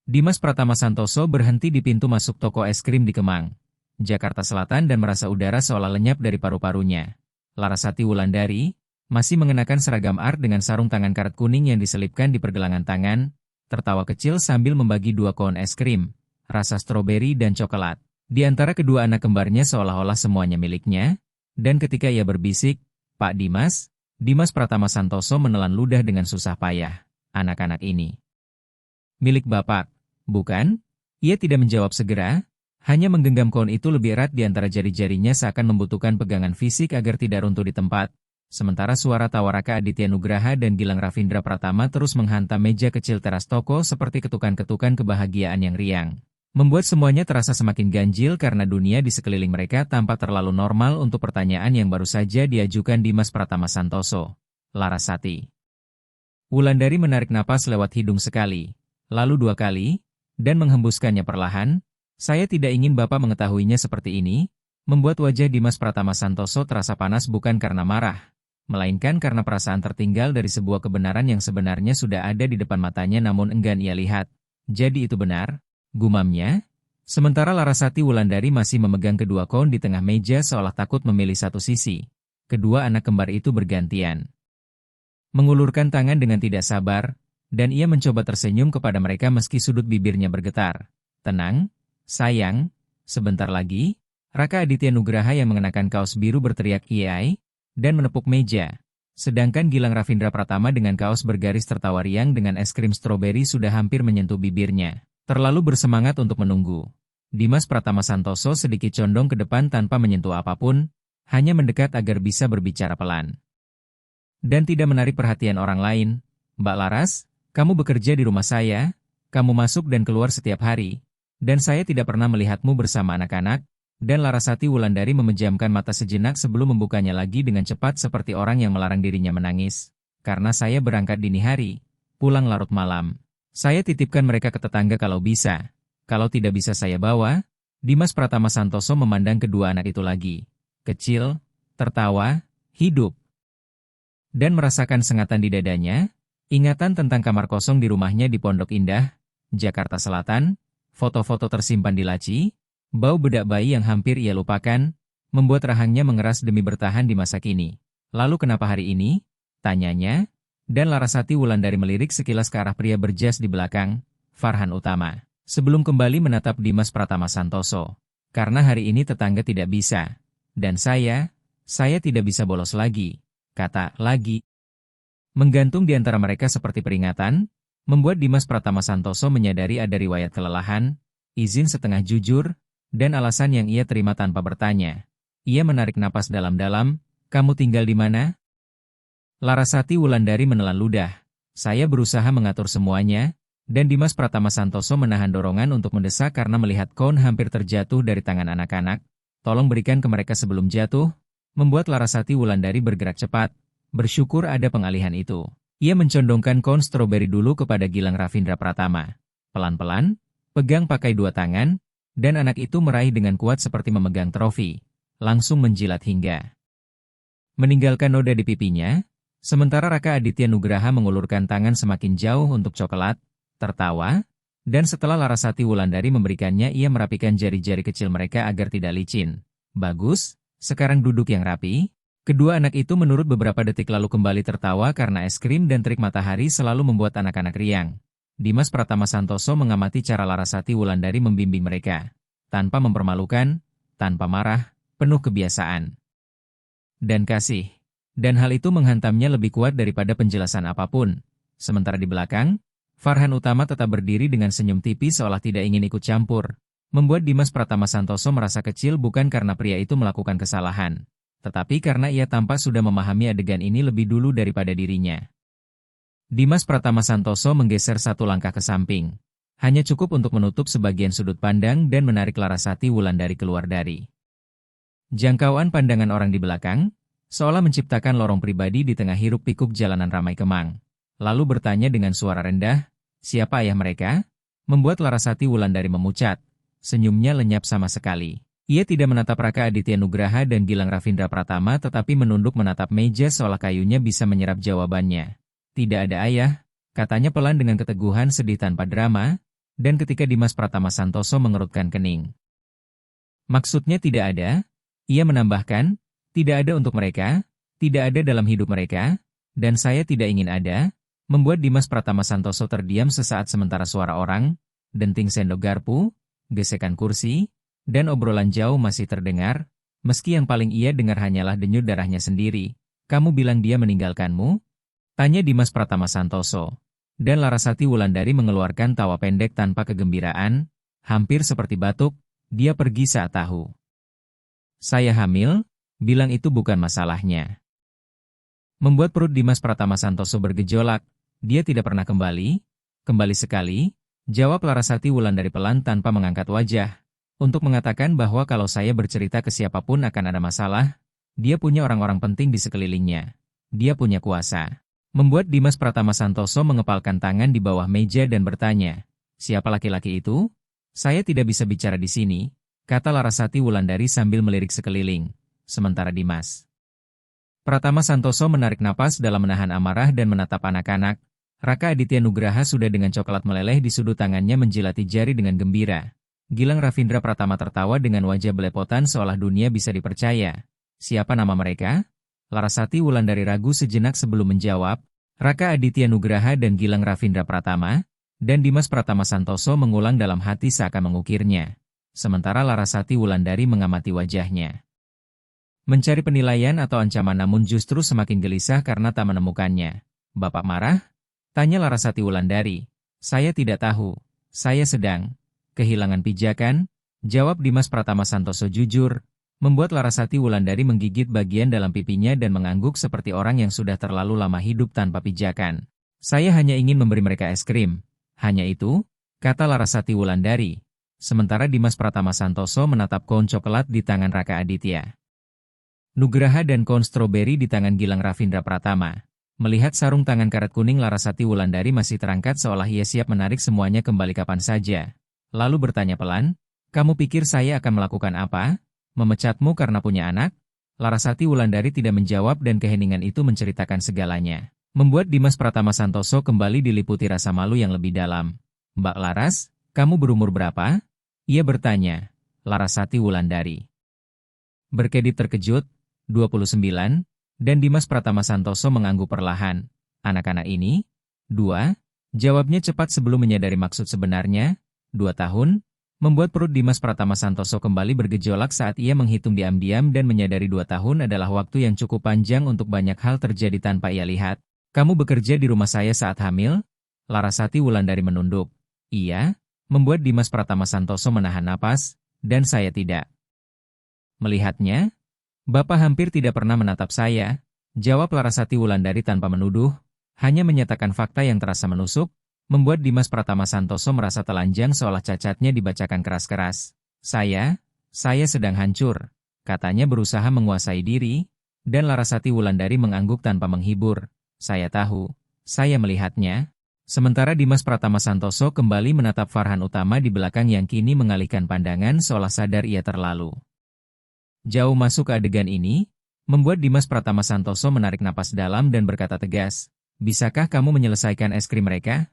Dimas Pratama Santoso berhenti di pintu masuk toko es krim di Kemang, Jakarta Selatan dan merasa udara seolah lenyap dari paru-parunya. Larasati Wulandari masih mengenakan seragam art dengan sarung tangan karet kuning yang diselipkan di pergelangan tangan, tertawa kecil sambil membagi dua kon es krim, rasa stroberi dan coklat. Di antara kedua anak kembarnya seolah-olah semuanya miliknya, dan ketika ia berbisik, "Pak Dimas," Dimas Pratama Santoso menelan ludah dengan susah payah. "Anak-anak ini milik Bapak, bukan?" Ia tidak menjawab segera, hanya menggenggam kon itu lebih erat di antara jari-jarinya seakan membutuhkan pegangan fisik agar tidak runtuh di tempat. Sementara suara tawa Raka Aditya Nugraha dan Gilang Ravindra Pratama terus menghantam meja kecil teras toko seperti ketukan-ketukan kebahagiaan yang riang. Membuat semuanya terasa semakin ganjil karena dunia di sekeliling mereka tampak terlalu normal untuk pertanyaan yang baru saja diajukan Dimas Pratama Santoso. Larasati Wulandari menarik napas lewat hidung sekali, lalu dua kali, dan menghembuskannya perlahan. "Saya tidak ingin Bapak mengetahuinya seperti ini," membuat wajah Dimas Pratama Santoso terasa panas bukan karena marah, melainkan karena perasaan tertinggal dari sebuah kebenaran yang sebenarnya sudah ada di depan matanya namun enggan ia lihat. "Jadi itu benar?" gumamnya. Sementara Larasati Wulandari masih memegang kedua kon di tengah meja seolah takut memilih satu sisi. Kedua anak kembar itu bergantian mengulurkan tangan dengan tidak sabar, dan ia mencoba tersenyum kepada mereka meski sudut bibirnya bergetar. "Tenang, sayang, sebentar lagi." Raka Aditya Nugraha yang mengenakan kaos biru berteriak "Iyai" dan menepuk meja. Sedangkan Gilang Ravindra Pratama dengan kaos bergaris tertawa riang dengan es krim stroberi sudah hampir menyentuh bibirnya. Terlalu bersemangat untuk menunggu. Dimas Pratama Santoso sedikit condong ke depan tanpa menyentuh apapun, hanya mendekat agar bisa berbicara pelan. Dan tidak menarik perhatian orang lain. "Mbak Laras, kamu bekerja di rumah saya, kamu masuk dan keluar setiap hari, dan saya tidak pernah melihatmu bersama anak-anak." Dan Larasati Wulandari memejamkan mata sejenak sebelum membukanya lagi dengan cepat seperti orang yang melarang dirinya menangis. "Karena saya berangkat dini hari, pulang larut malam. Saya titipkan mereka ke tetangga kalau bisa. Kalau tidak bisa saya bawa." Dimas Pratama Santoso memandang kedua anak itu lagi. Kecil, tertawa, hidup. Dan merasakan sengatan di dadanya, ingatan tentang kamar kosong di rumahnya di Pondok Indah, Jakarta Selatan, foto-foto tersimpan di laci, bau bedak bayi yang hampir ia lupakan, membuat rahangnya mengeras demi bertahan di masa kini. "Lalu kenapa hari ini?" tanyanya. Dan Larasati Wulandari melirik sekilas ke arah pria berjas di belakang, Farhan Utama, sebelum kembali menatap Dimas Pratama Santoso. "Karena hari ini tetangga tidak bisa. Dan saya tidak bisa bolos lagi." Kata "lagi" menggantung di antara mereka seperti peringatan, membuat Dimas Pratama Santoso menyadari ada riwayat kelelahan, izin setengah jujur, dan alasan yang ia terima tanpa bertanya. Ia menarik napas dalam-dalam. "Kamu tinggal di mana?" Larasati Wulandari menelan ludah. "Saya berusaha mengatur semuanya," dan Dimas Pratama Santoso menahan dorongan untuk mendesak karena melihat kon hampir terjatuh dari tangan anak-anak. "Tolong berikan ke mereka sebelum jatuh," membuat Larasati Wulandari bergerak cepat. Bersyukur ada pengalihan itu. Ia mencondongkan kon stroberi dulu kepada Gilang Ravindra Pratama. Pelan-pelan, pegang pakai dua tangan, dan anak itu meraih dengan kuat seperti memegang trofi. Langsung menjilat hingga meninggalkan noda di pipinya. Sementara Raka Aditya Nugraha mengulurkan tangan semakin jauh untuk coklat, tertawa, dan setelah Larasati Wulandari memberikannya ia merapikan jari-jari kecil mereka agar tidak licin. "Bagus, sekarang duduk yang rapi." Kedua anak itu menurut beberapa detik lalu kembali tertawa karena es krim dan terik matahari selalu membuat anak-anak riang. Dimas Pratama Santoso mengamati cara Larasati Wulandari membimbing mereka. Tanpa mempermalukan, tanpa marah, penuh kebiasaan dan kasih. Dan hal itu menghantamnya lebih kuat daripada penjelasan apapun. Sementara di belakang, Farhan Utama tetap berdiri dengan senyum tipis seolah tidak ingin ikut campur. Membuat Dimas Pratama Santoso merasa kecil bukan karena pria itu melakukan kesalahan, tetapi karena ia tampak sudah memahami adegan ini lebih dulu daripada dirinya. Dimas Pratama Santoso menggeser satu langkah ke samping. Hanya cukup untuk menutup sebagian sudut pandang dan menarik Larasati Wulandari keluar dari jangkauan pandangan orang di belakang, seolah menciptakan lorong pribadi di tengah hiruk-pikuk jalanan ramai Kemang. Lalu bertanya dengan suara rendah, "Siapa ayah mereka?" Membuat Larasati Wulandari memucat. Senyumnya lenyap sama sekali. Ia tidak menatap Raka Aditya Nugraha dan Gilang Ravindra Pratama tetapi menunduk menatap meja seolah kayunya bisa menyerap jawabannya. "Tidak ada ayah," katanya pelan dengan keteguhan sedih tanpa drama. Dan ketika Dimas Pratama Santoso mengerutkan kening. Maksudnya tidak ada? Ia menambahkan, tidak ada untuk mereka, tidak ada dalam hidup mereka, dan saya tidak ingin ada, membuat Dimas Pratama Santoso terdiam sesaat sementara suara orang, denting sendok garpu, gesekan kursi, dan obrolan jauh masih terdengar, meski yang paling ia dengar hanyalah denyut darahnya sendiri. Kamu bilang dia meninggalkanmu? Tanya Dimas Pratama Santoso. Dan Larasati Wulandari mengeluarkan tawa pendek tanpa kegembiraan, hampir seperti batuk, dia pergi saat tahu. Saya hamil, bilang itu bukan masalahnya. Membuat perut Dimas Pratama Santoso bergejolak, dia tidak pernah kembali sekali, jawab Larasati Wulandari pelan tanpa mengangkat wajah, untuk mengatakan bahwa kalau saya bercerita ke siapapun akan ada masalah, dia punya orang-orang penting di sekelilingnya. Dia punya kuasa. Membuat Dimas Pratama Santoso mengepalkan tangan di bawah meja dan bertanya, siapa laki-laki itu? Saya tidak bisa bicara di sini, kata Larasati Wulandari sambil melirik sekeliling. Sementara Dimas Pratama Santoso menarik napas dalam menahan amarah dan menatap anak-anak. Raka Aditya Nugraha sudah dengan coklat meleleh di sudut tangannya menjilati jari dengan gembira. Gilang Ravindra Pratama tertawa dengan wajah belepotan seolah dunia bisa dipercaya. Siapa nama mereka? Larasati Wulandari ragu sejenak sebelum menjawab. Raka Aditya Nugraha dan Gilang Ravindra Pratama, dan Dimas Pratama Santoso mengulang dalam hati seakan mengukirnya. Sementara Larasati Wulandari mengamati wajahnya. Mencari penilaian atau ancaman namun justru semakin gelisah karena tak menemukannya. Bapak marah? Tanya Larasati Wulandari. Saya tidak tahu. Saya sedang kehilangan pijakan, jawab Dimas Pratama Santoso jujur, membuat Larasati Wulandari menggigit bagian dalam pipinya dan mengangguk seperti orang yang sudah terlalu lama hidup tanpa pijakan. Saya hanya ingin memberi mereka es krim. Hanya itu, kata Larasati Wulandari. Sementara Dimas Pratama Santoso menatap koin coklat di tangan Raka Aditya Nugraha dan koin stroberi di tangan Gilang Ravindra Pratama. Melihat sarung tangan karet kuning Larasati Wulandari masih terangkat seolah ia siap menarik semuanya kembali kapan saja. Lalu bertanya pelan, kamu pikir saya akan melakukan apa? Memecatmu karena punya anak? Larasati Wulandari tidak menjawab dan keheningan itu menceritakan segalanya. Membuat Dimas Pratama Santoso kembali diliputi rasa malu yang lebih dalam. Mbak Laras, kamu berumur berapa? Ia bertanya. Larasati Wulandari berkedip terkejut, 29, dan Dimas Pratama Santoso mengangguk perlahan. Anak-anak ini? 2? Jawabnya cepat sebelum menyadari maksud sebenarnya. 2 tahun? Membuat perut Dimas Pratama Santoso kembali bergejolak saat ia menghitung diam-diam dan menyadari 2 tahun adalah waktu yang cukup panjang untuk banyak hal terjadi tanpa ia lihat. Kamu bekerja di rumah saya saat hamil? Larasati Wulandari menunduk. Iya, membuat Dimas Pratama Santoso menahan napas, dan saya tidak melihatnya. Bapak hampir tidak pernah menatap saya, jawab Larasati Wulandari tanpa menuduh, hanya menyatakan fakta yang terasa menusuk, membuat Dimas Pratama Santoso merasa telanjang seolah cacatnya dibacakan keras-keras. Saya sedang hancur, katanya berusaha menguasai diri, dan Larasati Wulandari mengangguk tanpa menghibur. Saya tahu, saya melihatnya. Sementara Dimas Pratama Santoso kembali menatap Farhan Utama di belakang yang kini mengalihkan pandangan seolah sadar ia terlalu jauh masuk ke adegan ini, membuat Dimas Pratama Santoso menarik napas dalam dan berkata tegas, bisakah kamu menyelesaikan es krim mereka?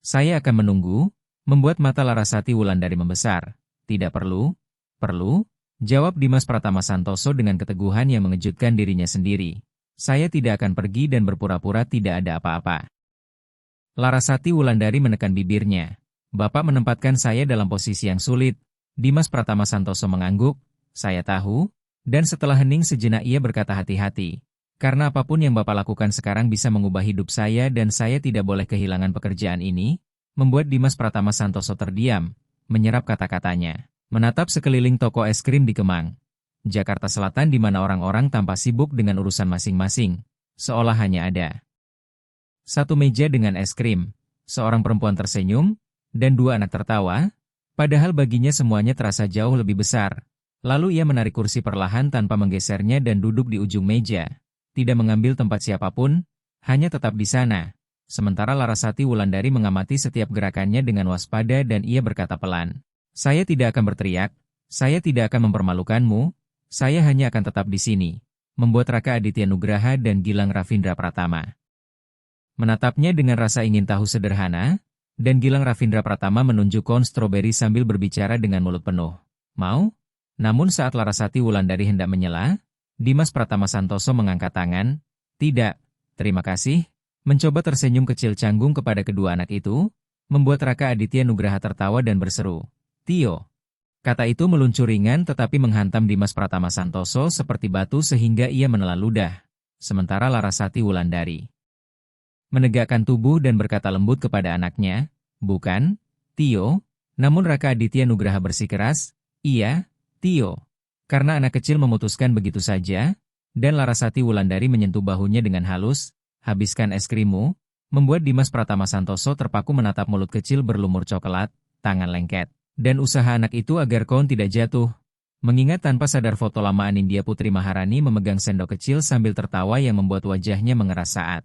Saya akan menunggu, membuat mata Larasati Wulandari membesar. Tidak perlu, jawab Dimas Pratama Santoso dengan keteguhan yang mengejutkan dirinya sendiri. Saya tidak akan pergi dan berpura-pura tidak ada apa-apa. Larasati Wulandari menekan bibirnya. Bapak menempatkan saya dalam posisi yang sulit. Dimas Pratama Santoso mengangguk. Saya tahu, dan setelah hening sejenak ia berkata hati-hati. Karena apapun yang Bapak lakukan sekarang bisa mengubah hidup saya dan saya tidak boleh kehilangan pekerjaan ini, membuat Dimas Pratama Santoso terdiam, menyerap kata-katanya. Menatap sekeliling toko es krim di Kemang, Jakarta Selatan di mana orang-orang tampak sibuk dengan urusan masing-masing, seolah hanya ada satu meja dengan es krim, seorang perempuan tersenyum, dan 2 anak tertawa, padahal baginya semuanya terasa jauh lebih besar. Lalu ia menarik kursi perlahan tanpa menggesernya dan duduk di ujung meja. Tidak mengambil tempat siapapun, hanya tetap di sana. Sementara Larasati Wulandari mengamati setiap gerakannya dengan waspada dan ia berkata pelan. Saya tidak akan berteriak, saya tidak akan mempermalukanmu, saya hanya akan tetap di sini. Membuat Raka Aditya Nugraha dan Gilang Ravindra Pratama menatapnya dengan rasa ingin tahu sederhana. Dan Gilang Ravindra Pratama menunjuk kon stroberi sambil berbicara dengan mulut penuh. Mau? Namun saat Larasati Wulandari hendak menyela, Dimas Pratama Santoso mengangkat tangan. Tidak, terima kasih. Mencoba tersenyum kecil canggung kepada kedua anak itu, membuat Raka Aditya Nugraha tertawa dan berseru. Tio. Kata itu meluncur ringan tetapi menghantam Dimas Pratama Santoso seperti batu sehingga ia menelan ludah. Sementara Larasati Wulandari menegakkan tubuh dan berkata lembut kepada anaknya, bukan, Tio. Namun Raka Aditya Nugraha bersikeras, iya, Tio. Karena anak kecil memutuskan begitu saja, dan Larasati Wulandari menyentuh bahunya dengan halus, habiskan es krimmu, membuat Dimas Pratama Santoso terpaku menatap mulut kecil berlumur coklat, tangan lengket, dan usaha anak itu agar kon tidak jatuh. Mengingat tanpa sadar foto lama Anindya Putri Maharani memegang sendok kecil sambil tertawa yang membuat wajahnya mengeras saat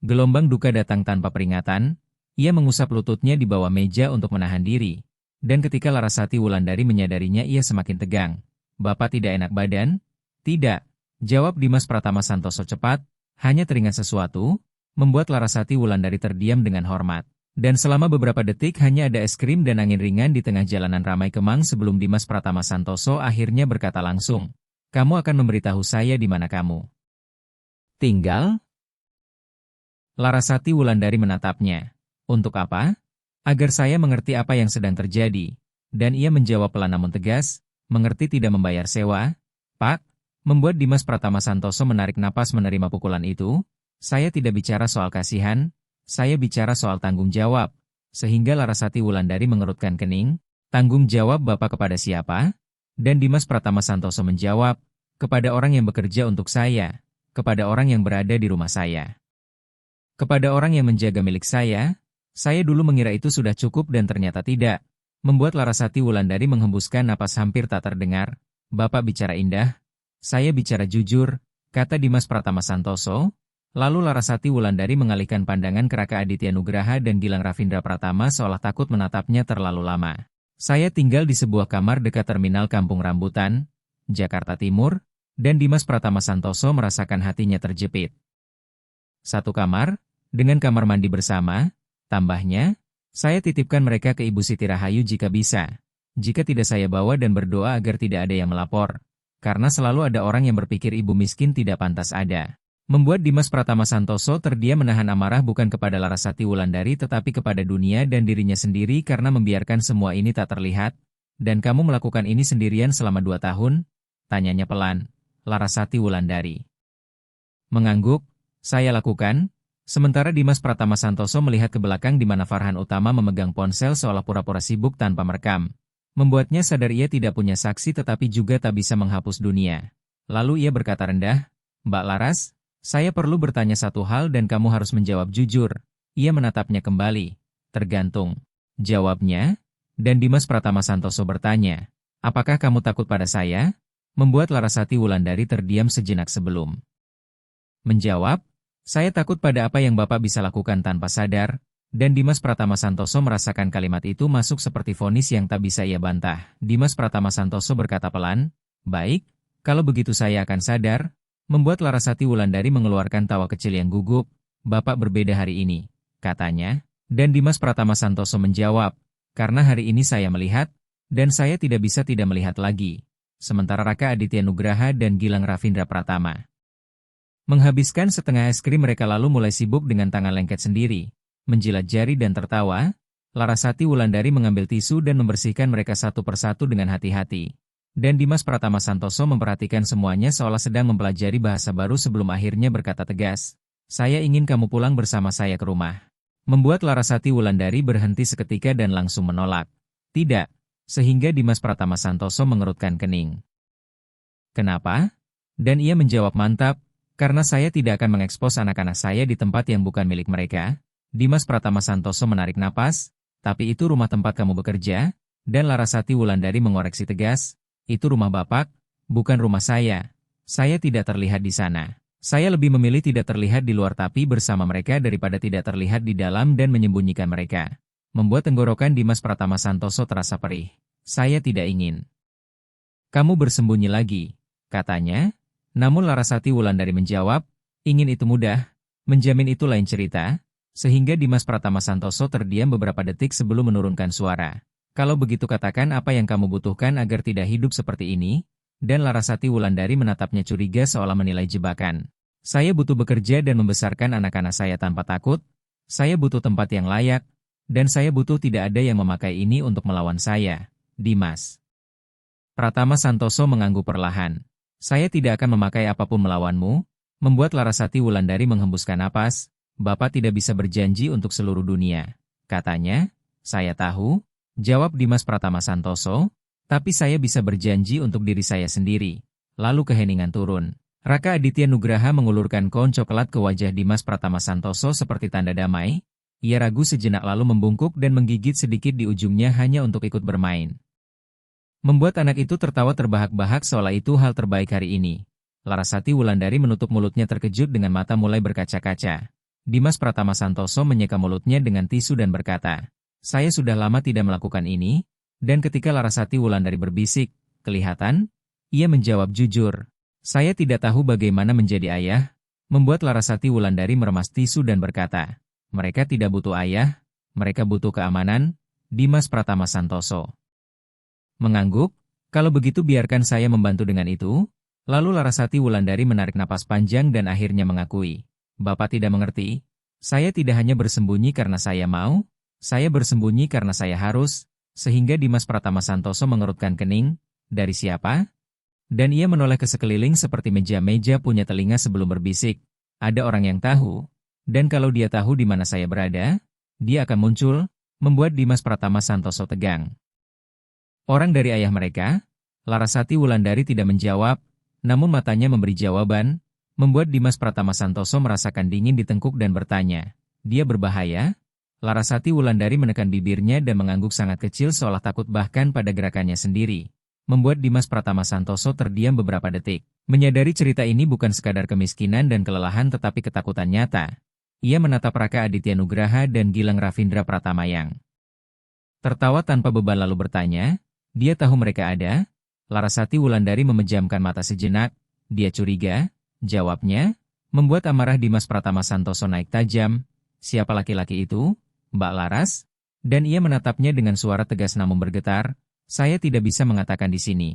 gelombang duka datang tanpa peringatan, ia mengusap lututnya di bawah meja untuk menahan diri. Dan ketika Larasati Wulandari menyadarinya ia semakin tegang. Bapak tidak enak badan? Tidak, jawab Dimas Pratama Santoso cepat, hanya teringat sesuatu, membuat Larasati Wulandari terdiam dengan hormat. Dan selama beberapa detik hanya ada es krim dan angin ringan di tengah jalanan ramai Kemang sebelum Dimas Pratama Santoso akhirnya berkata langsung, kamu akan memberitahu saya di mana kamu tinggal? Larasati Wulandari menatapnya. Untuk apa? Agar saya mengerti apa yang sedang terjadi. Dan ia menjawab pelan namun tegas, mengerti tidak membayar sewa? Pak, membuat Dimas Pratama Santoso menarik napas menerima pukulan itu. Saya tidak bicara soal kasihan, saya bicara soal tanggung jawab. Sehingga Larasati Wulandari mengerutkan kening, tanggung jawab Bapak kepada siapa? Dan Dimas Pratama Santoso menjawab, kepada orang yang bekerja untuk saya, kepada orang yang berada di rumah saya. Kepada orang yang menjaga milik saya dulu mengira itu sudah cukup dan ternyata tidak. Membuat Larasati Wulandari menghembuskan napas hampir tak terdengar. Bapak bicara indah, saya bicara jujur, kata Dimas Pratama Santoso. Lalu Larasati Wulandari mengalihkan pandangan ke Raka Aditya Nugraha dan Gilang Ravindra Pratama seolah takut menatapnya terlalu lama. Saya tinggal di sebuah kamar dekat terminal Kampung Rambutan, Jakarta Timur, dan Dimas Pratama Santoso merasakan hatinya terjepit. Satu kamar, dengan kamar mandi bersama, tambahnya, saya titipkan mereka ke Ibu Siti Rahayu jika bisa. Jika tidak saya bawa dan berdoa agar tidak ada yang melapor. Karena selalu ada orang yang berpikir ibu miskin tidak pantas ada. Membuat Dimas Pratama Santoso terdiam menahan amarah bukan kepada Larasati Wulandari tetapi kepada dunia dan dirinya sendiri karena membiarkan semua ini tak terlihat. Dan kamu melakukan ini sendirian selama 2 tahun? Tanyanya pelan. Larasati Wulandari mengangguk. Saya lakukan. Sementara Dimas Pratama Santoso melihat ke belakang di mana Farhan Utama memegang ponsel seolah pura-pura sibuk tanpa merekam. Membuatnya sadar ia tidak punya saksi tetapi juga tak bisa menghapus dunia. Lalu ia berkata rendah, Mbak Laras, saya perlu bertanya satu hal dan kamu harus menjawab jujur. Ia menatapnya kembali. Tergantung. Jawabnya. Dan Dimas Pratama Santoso bertanya, apakah kamu takut pada saya? Membuat Larasati Wulandari terdiam sejenak sebelum menjawab, saya takut pada apa yang Bapak bisa lakukan tanpa sadar, dan Dimas Pratama Santoso merasakan kalimat itu masuk seperti vonis yang tak bisa ia bantah. Dimas Pratama Santoso berkata pelan, baik, kalau begitu saya akan sadar, membuat Larasati Wulandari mengeluarkan tawa kecil yang gugup, Bapak berbeda hari ini, katanya, dan Dimas Pratama Santoso menjawab, karena hari ini saya melihat, dan saya tidak bisa tidak melihat lagi. Sementara Raka Aditya Nugraha dan Gilang Ravindra Pratama menghabiskan setengah es krim mereka lalu mulai sibuk dengan tangan lengket sendiri. Menjilat jari dan tertawa, Larasati Wulandari mengambil tisu dan membersihkan mereka satu persatu dengan hati-hati. Dan Dimas Pratama Santoso memperhatikan semuanya seolah sedang mempelajari bahasa baru sebelum akhirnya berkata tegas. Saya ingin kamu pulang bersama saya ke rumah. Membuat Larasati Wulandari berhenti seketika dan langsung menolak. Tidak, sehingga Dimas Pratama Santoso mengerutkan kening. Kenapa? Dan ia menjawab mantap. Karena saya tidak akan mengekspos anak-anak saya di tempat yang bukan milik mereka. Dimas Pratama Santoso menarik napas, tapi itu rumah tempat kamu bekerja, dan Larasati Wulandari mengoreksi tegas, itu rumah Bapak, bukan rumah saya. Saya tidak terlihat di sana. Saya lebih memilih tidak terlihat di luar tapi bersama mereka daripada tidak terlihat di dalam dan menyembunyikan mereka. Membuat tenggorokan Dimas Pratama Santoso terasa perih. Saya tidak ingin kamu bersembunyi lagi, katanya. Namun Larasati Wulandari menjawab, ingin itu mudah, menjamin itu lain cerita. Sehingga Dimas Pratama Santoso terdiam beberapa detik sebelum menurunkan suara. Kalau begitu katakan apa yang kamu butuhkan agar tidak hidup seperti ini? Dan Larasati Wulandari menatapnya curiga seolah menilai jebakan. Saya butuh bekerja dan membesarkan anak-anak saya tanpa takut. Saya butuh tempat yang layak. Dan saya butuh tidak ada yang memakai ini untuk melawan saya. Dimas Pratama Santoso mengangguk perlahan. Saya tidak akan memakai apapun melawanmu. Membuat Larasati Wulandari menghembuskan napas. Bapak tidak bisa berjanji untuk seluruh dunia. Katanya, saya tahu. Jawab Dimas Pratama Santoso. Tapi saya bisa berjanji untuk diri saya sendiri. Lalu keheningan turun. Raka Aditya Nugraha mengulurkan kon coklat ke wajah Dimas Pratama Santoso seperti tanda damai. Ia ragu sejenak lalu membungkuk dan menggigit sedikit di ujungnya hanya untuk ikut bermain. Membuat anak itu tertawa terbahak-bahak seolah itu hal terbaik hari ini. Larasati Wulandari menutup mulutnya terkejut dengan mata mulai berkaca-kaca. Dimas Pratama Santoso menyeka mulutnya dengan tisu dan berkata, saya sudah lama tidak melakukan ini, dan ketika Larasati Wulandari berbisik, kelihatan, ia menjawab jujur. Saya tidak tahu bagaimana menjadi ayah, membuat Larasati Wulandari meremas tisu dan berkata, mereka tidak butuh ayah, mereka butuh keamanan. Dimas Pratama Santoso mengangguk, kalau begitu biarkan saya membantu dengan itu. Lalu Larasati Wulandari menarik napas panjang dan akhirnya mengakui, Bapak tidak mengerti, saya tidak hanya bersembunyi karena saya mau, saya bersembunyi karena saya harus, sehingga Dimas Pratama Santoso mengerutkan kening, dari siapa? Dan ia menoleh ke sekeliling seperti meja-meja punya telinga sebelum berbisik, ada orang yang tahu. Dan kalau dia tahu di mana saya berada, dia akan muncul, membuat Dimas Pratama Santoso tegang. Orang dari ayah mereka? Larasati Wulandari tidak menjawab, namun matanya memberi jawaban, membuat Dimas Pratama Santoso merasakan dingin di tengkuk dan bertanya, dia berbahaya? Larasati Wulandari menekan bibirnya dan mengangguk sangat kecil seolah takut bahkan pada gerakannya sendiri. Membuat Dimas Pratama Santoso terdiam beberapa detik. Menyadari cerita ini bukan sekadar kemiskinan dan kelelahan tetapi ketakutan nyata. Ia menatap Raka Aditya Nugraha dan Gilang Ravindra Pratama yang tertawa tanpa beban lalu bertanya, dia tahu mereka ada? Larasati Wulandari memejamkan mata sejenak, dia curiga, jawabnya, membuat amarah Dimas Pratama Santoso naik tajam. Siapa laki-laki itu? Mbak Laras? Dan ia menatapnya dengan suara tegas namun bergetar, saya tidak bisa mengatakan di sini.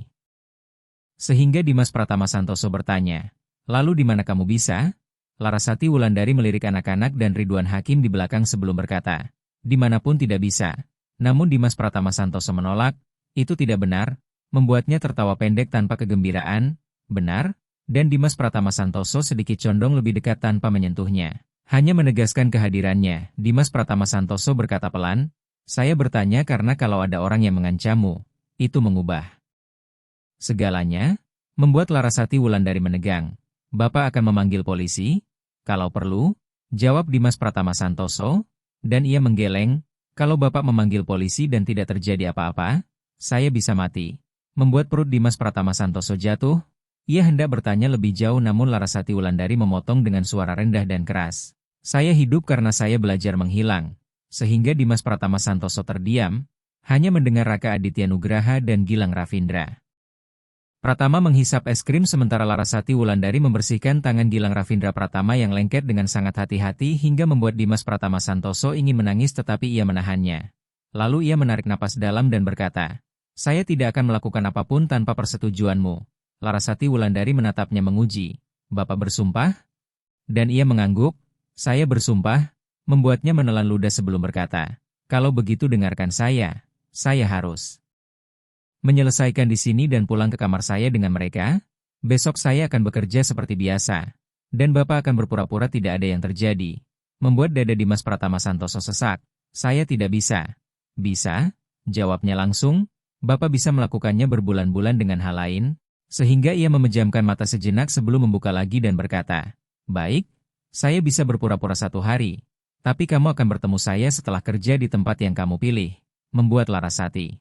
Sehingga Dimas Pratama Santoso bertanya, lalu di mana kamu bisa? Larasati Wulandari melirik anak-anak dan Ridwan Hakim di belakang sebelum berkata, dimanapun tidak bisa. Namun Dimas Pratama Santoso menolak, itu tidak benar, membuatnya tertawa pendek tanpa kegembiraan, benar, dan Dimas Pratama Santoso sedikit condong lebih dekat tanpa menyentuhnya. Hanya menegaskan kehadirannya, Dimas Pratama Santoso berkata pelan, saya bertanya karena kalau ada orang yang mengancammu, itu mengubah segalanya, membuat Larasati Wulandari menegang. Bapak akan memanggil polisi? Kalau perlu, jawab Dimas Pratama Santoso, dan ia menggeleng, kalau Bapak memanggil polisi dan tidak terjadi apa-apa, saya bisa mati. Membuat perut Dimas Pratama Santoso jatuh, ia hendak bertanya lebih jauh namun Larasati Wulandari memotong dengan suara rendah dan keras. Saya hidup karena saya belajar menghilang. Sehingga Dimas Pratama Santoso terdiam, hanya mendengar Raka Aditya Nugraha dan Gilang Ravindra Pratama menghisap es krim sementara Larasati Wulandari membersihkan tangan Gilang Ravindra Pratama yang lengket dengan sangat hati-hati hingga membuat Dimas Pratama Santoso ingin menangis tetapi ia menahannya. Lalu ia menarik napas dalam dan berkata, saya tidak akan melakukan apapun tanpa persetujuanmu. Larasati Wulandari menatapnya menguji, Bapak bersumpah? Dan ia mengangguk, saya bersumpah, membuatnya menelan ludah sebelum berkata, kalau begitu dengarkan saya harus menyelesaikan di sini dan pulang ke kamar saya dengan mereka. Besok saya akan bekerja seperti biasa. Dan Bapak akan berpura-pura tidak ada yang terjadi. Membuat dada Dimas Pratama Santoso sesak. Saya tidak bisa. Bisa? Jawabnya langsung. Bapak bisa melakukannya berbulan-bulan dengan hal lain. Sehingga ia memejamkan mata sejenak sebelum membuka lagi dan berkata, baik, saya bisa berpura-pura 1 hari. Tapi kamu akan bertemu saya setelah kerja di tempat yang kamu pilih. Membuat Larasati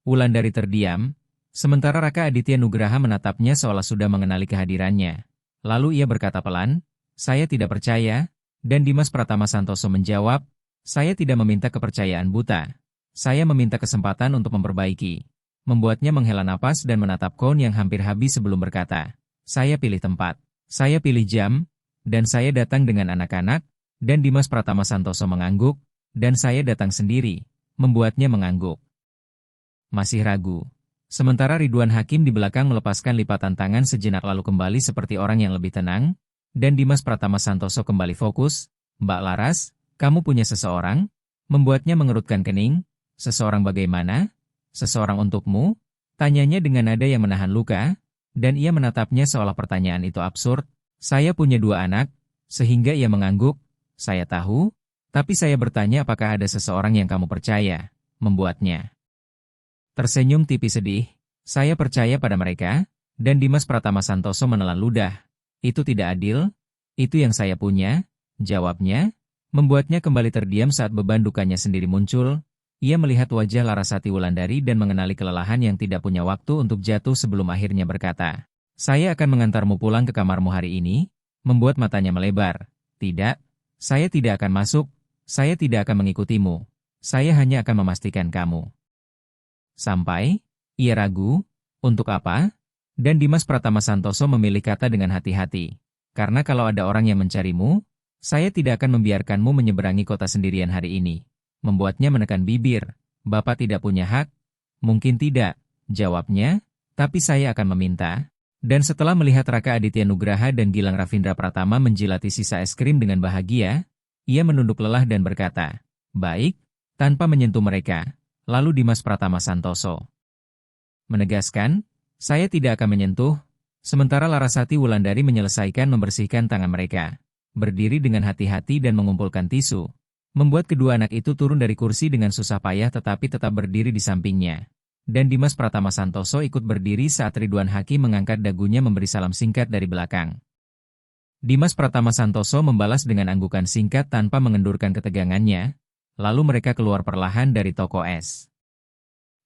Wulandari terdiam, sementara Raka Aditya Nugraha menatapnya seolah sudah mengenali kehadirannya. Lalu ia berkata pelan, saya tidak percaya, dan Dimas Pratama Santoso menjawab, saya tidak meminta kepercayaan buta. Saya meminta kesempatan untuk memperbaiki. Membuatnya menghela napas dan menatap kon yang hampir habis sebelum berkata, saya pilih tempat, saya pilih jam, dan saya datang dengan anak-anak, Dan Dimas Pratama Santoso mengangguk, dan saya datang sendiri, membuatnya mengangguk. Masih ragu. Sementara Ridwan Hakim di belakang melepaskan lipatan tangan sejenak lalu kembali seperti orang yang lebih tenang, dan Dimas Pratama Santoso kembali fokus. Mbak Laras, kamu punya seseorang? Membuatnya mengerutkan kening. Seseorang bagaimana? Seseorang untukmu? Tanyanya dengan nada yang menahan luka, dan ia menatapnya seolah pertanyaan itu absurd. Saya punya 2 anak, sehingga ia mengangguk. Saya tahu, tapi saya bertanya apakah ada seseorang yang kamu percaya, membuatnya tersenyum tipis sedih. Saya percaya pada mereka, dan Dimas Pratama Santoso menelan ludah. Itu tidak adil, itu yang saya punya, jawabnya, membuatnya kembali terdiam saat beban dukanya sendiri muncul. Ia melihat wajah Larasati Wulandari dan mengenali kelelahan yang tidak punya waktu untuk jatuh sebelum akhirnya berkata, saya akan mengantarmu pulang ke kamarmu hari ini, membuat matanya melebar. Tidak, saya tidak akan masuk, saya tidak akan mengikutimu, saya hanya akan memastikan kamu. Sampai, ia ragu, untuk apa? Dan Dimas Pratama Santoso memilih kata dengan hati-hati. Karena kalau ada orang yang mencarimu, saya tidak akan membiarkanmu menyeberangi kota sendirian hari ini. Membuatnya menekan bibir. Bapak tidak punya hak? Mungkin tidak, jawabnya, tapi saya akan meminta. Dan setelah melihat Raka Aditya Nugraha dan Gilang Ravindra Pratama menjilati sisa es krim dengan bahagia, ia menunduk lelah dan berkata, baik, tanpa menyentuh mereka. Lalu Dimas Pratama Santoso menegaskan, saya tidak akan menyentuh, sementara Larasati Wulandari menyelesaikan membersihkan tangan mereka. Berdiri dengan hati-hati dan mengumpulkan tisu, membuat kedua anak itu turun dari kursi dengan susah payah tetapi tetap berdiri di sampingnya. Dan Dimas Pratama Santoso ikut berdiri saat Ridwan Hakim mengangkat dagunya memberi salam singkat dari belakang. Dimas Pratama Santoso membalas dengan anggukan singkat tanpa mengendurkan ketegangannya. Lalu mereka keluar perlahan dari toko es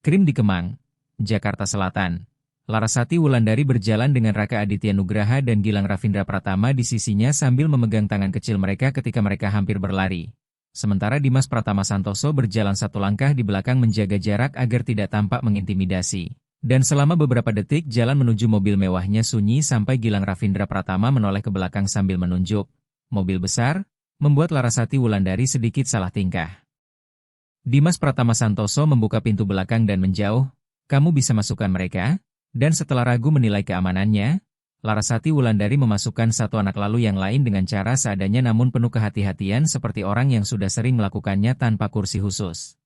krim di Kemang, Jakarta Selatan. Larasati Wulandari berjalan dengan Raka Aditya Nugraha dan Gilang Ravindra Pratama di sisinya sambil memegang tangan kecil mereka ketika mereka hampir berlari. Sementara Dimas Pratama Santoso berjalan 1 langkah di belakang menjaga jarak agar tidak tampak mengintimidasi. Dan selama beberapa detik jalan menuju mobil mewahnya sunyi sampai Gilang Ravindra Pratama menoleh ke belakang sambil menunjuk. Mobil besar, membuat Larasati Wulandari sedikit salah tingkah. Dimas Pratama Santoso membuka pintu belakang dan menjauh, kamu bisa masukkan mereka? Dan setelah ragu menilai keamanannya, Larasati Wulandari memasukkan 1 anak lalu yang lain dengan cara seadanya namun penuh kehati-hatian seperti orang yang sudah sering melakukannya tanpa kursi khusus.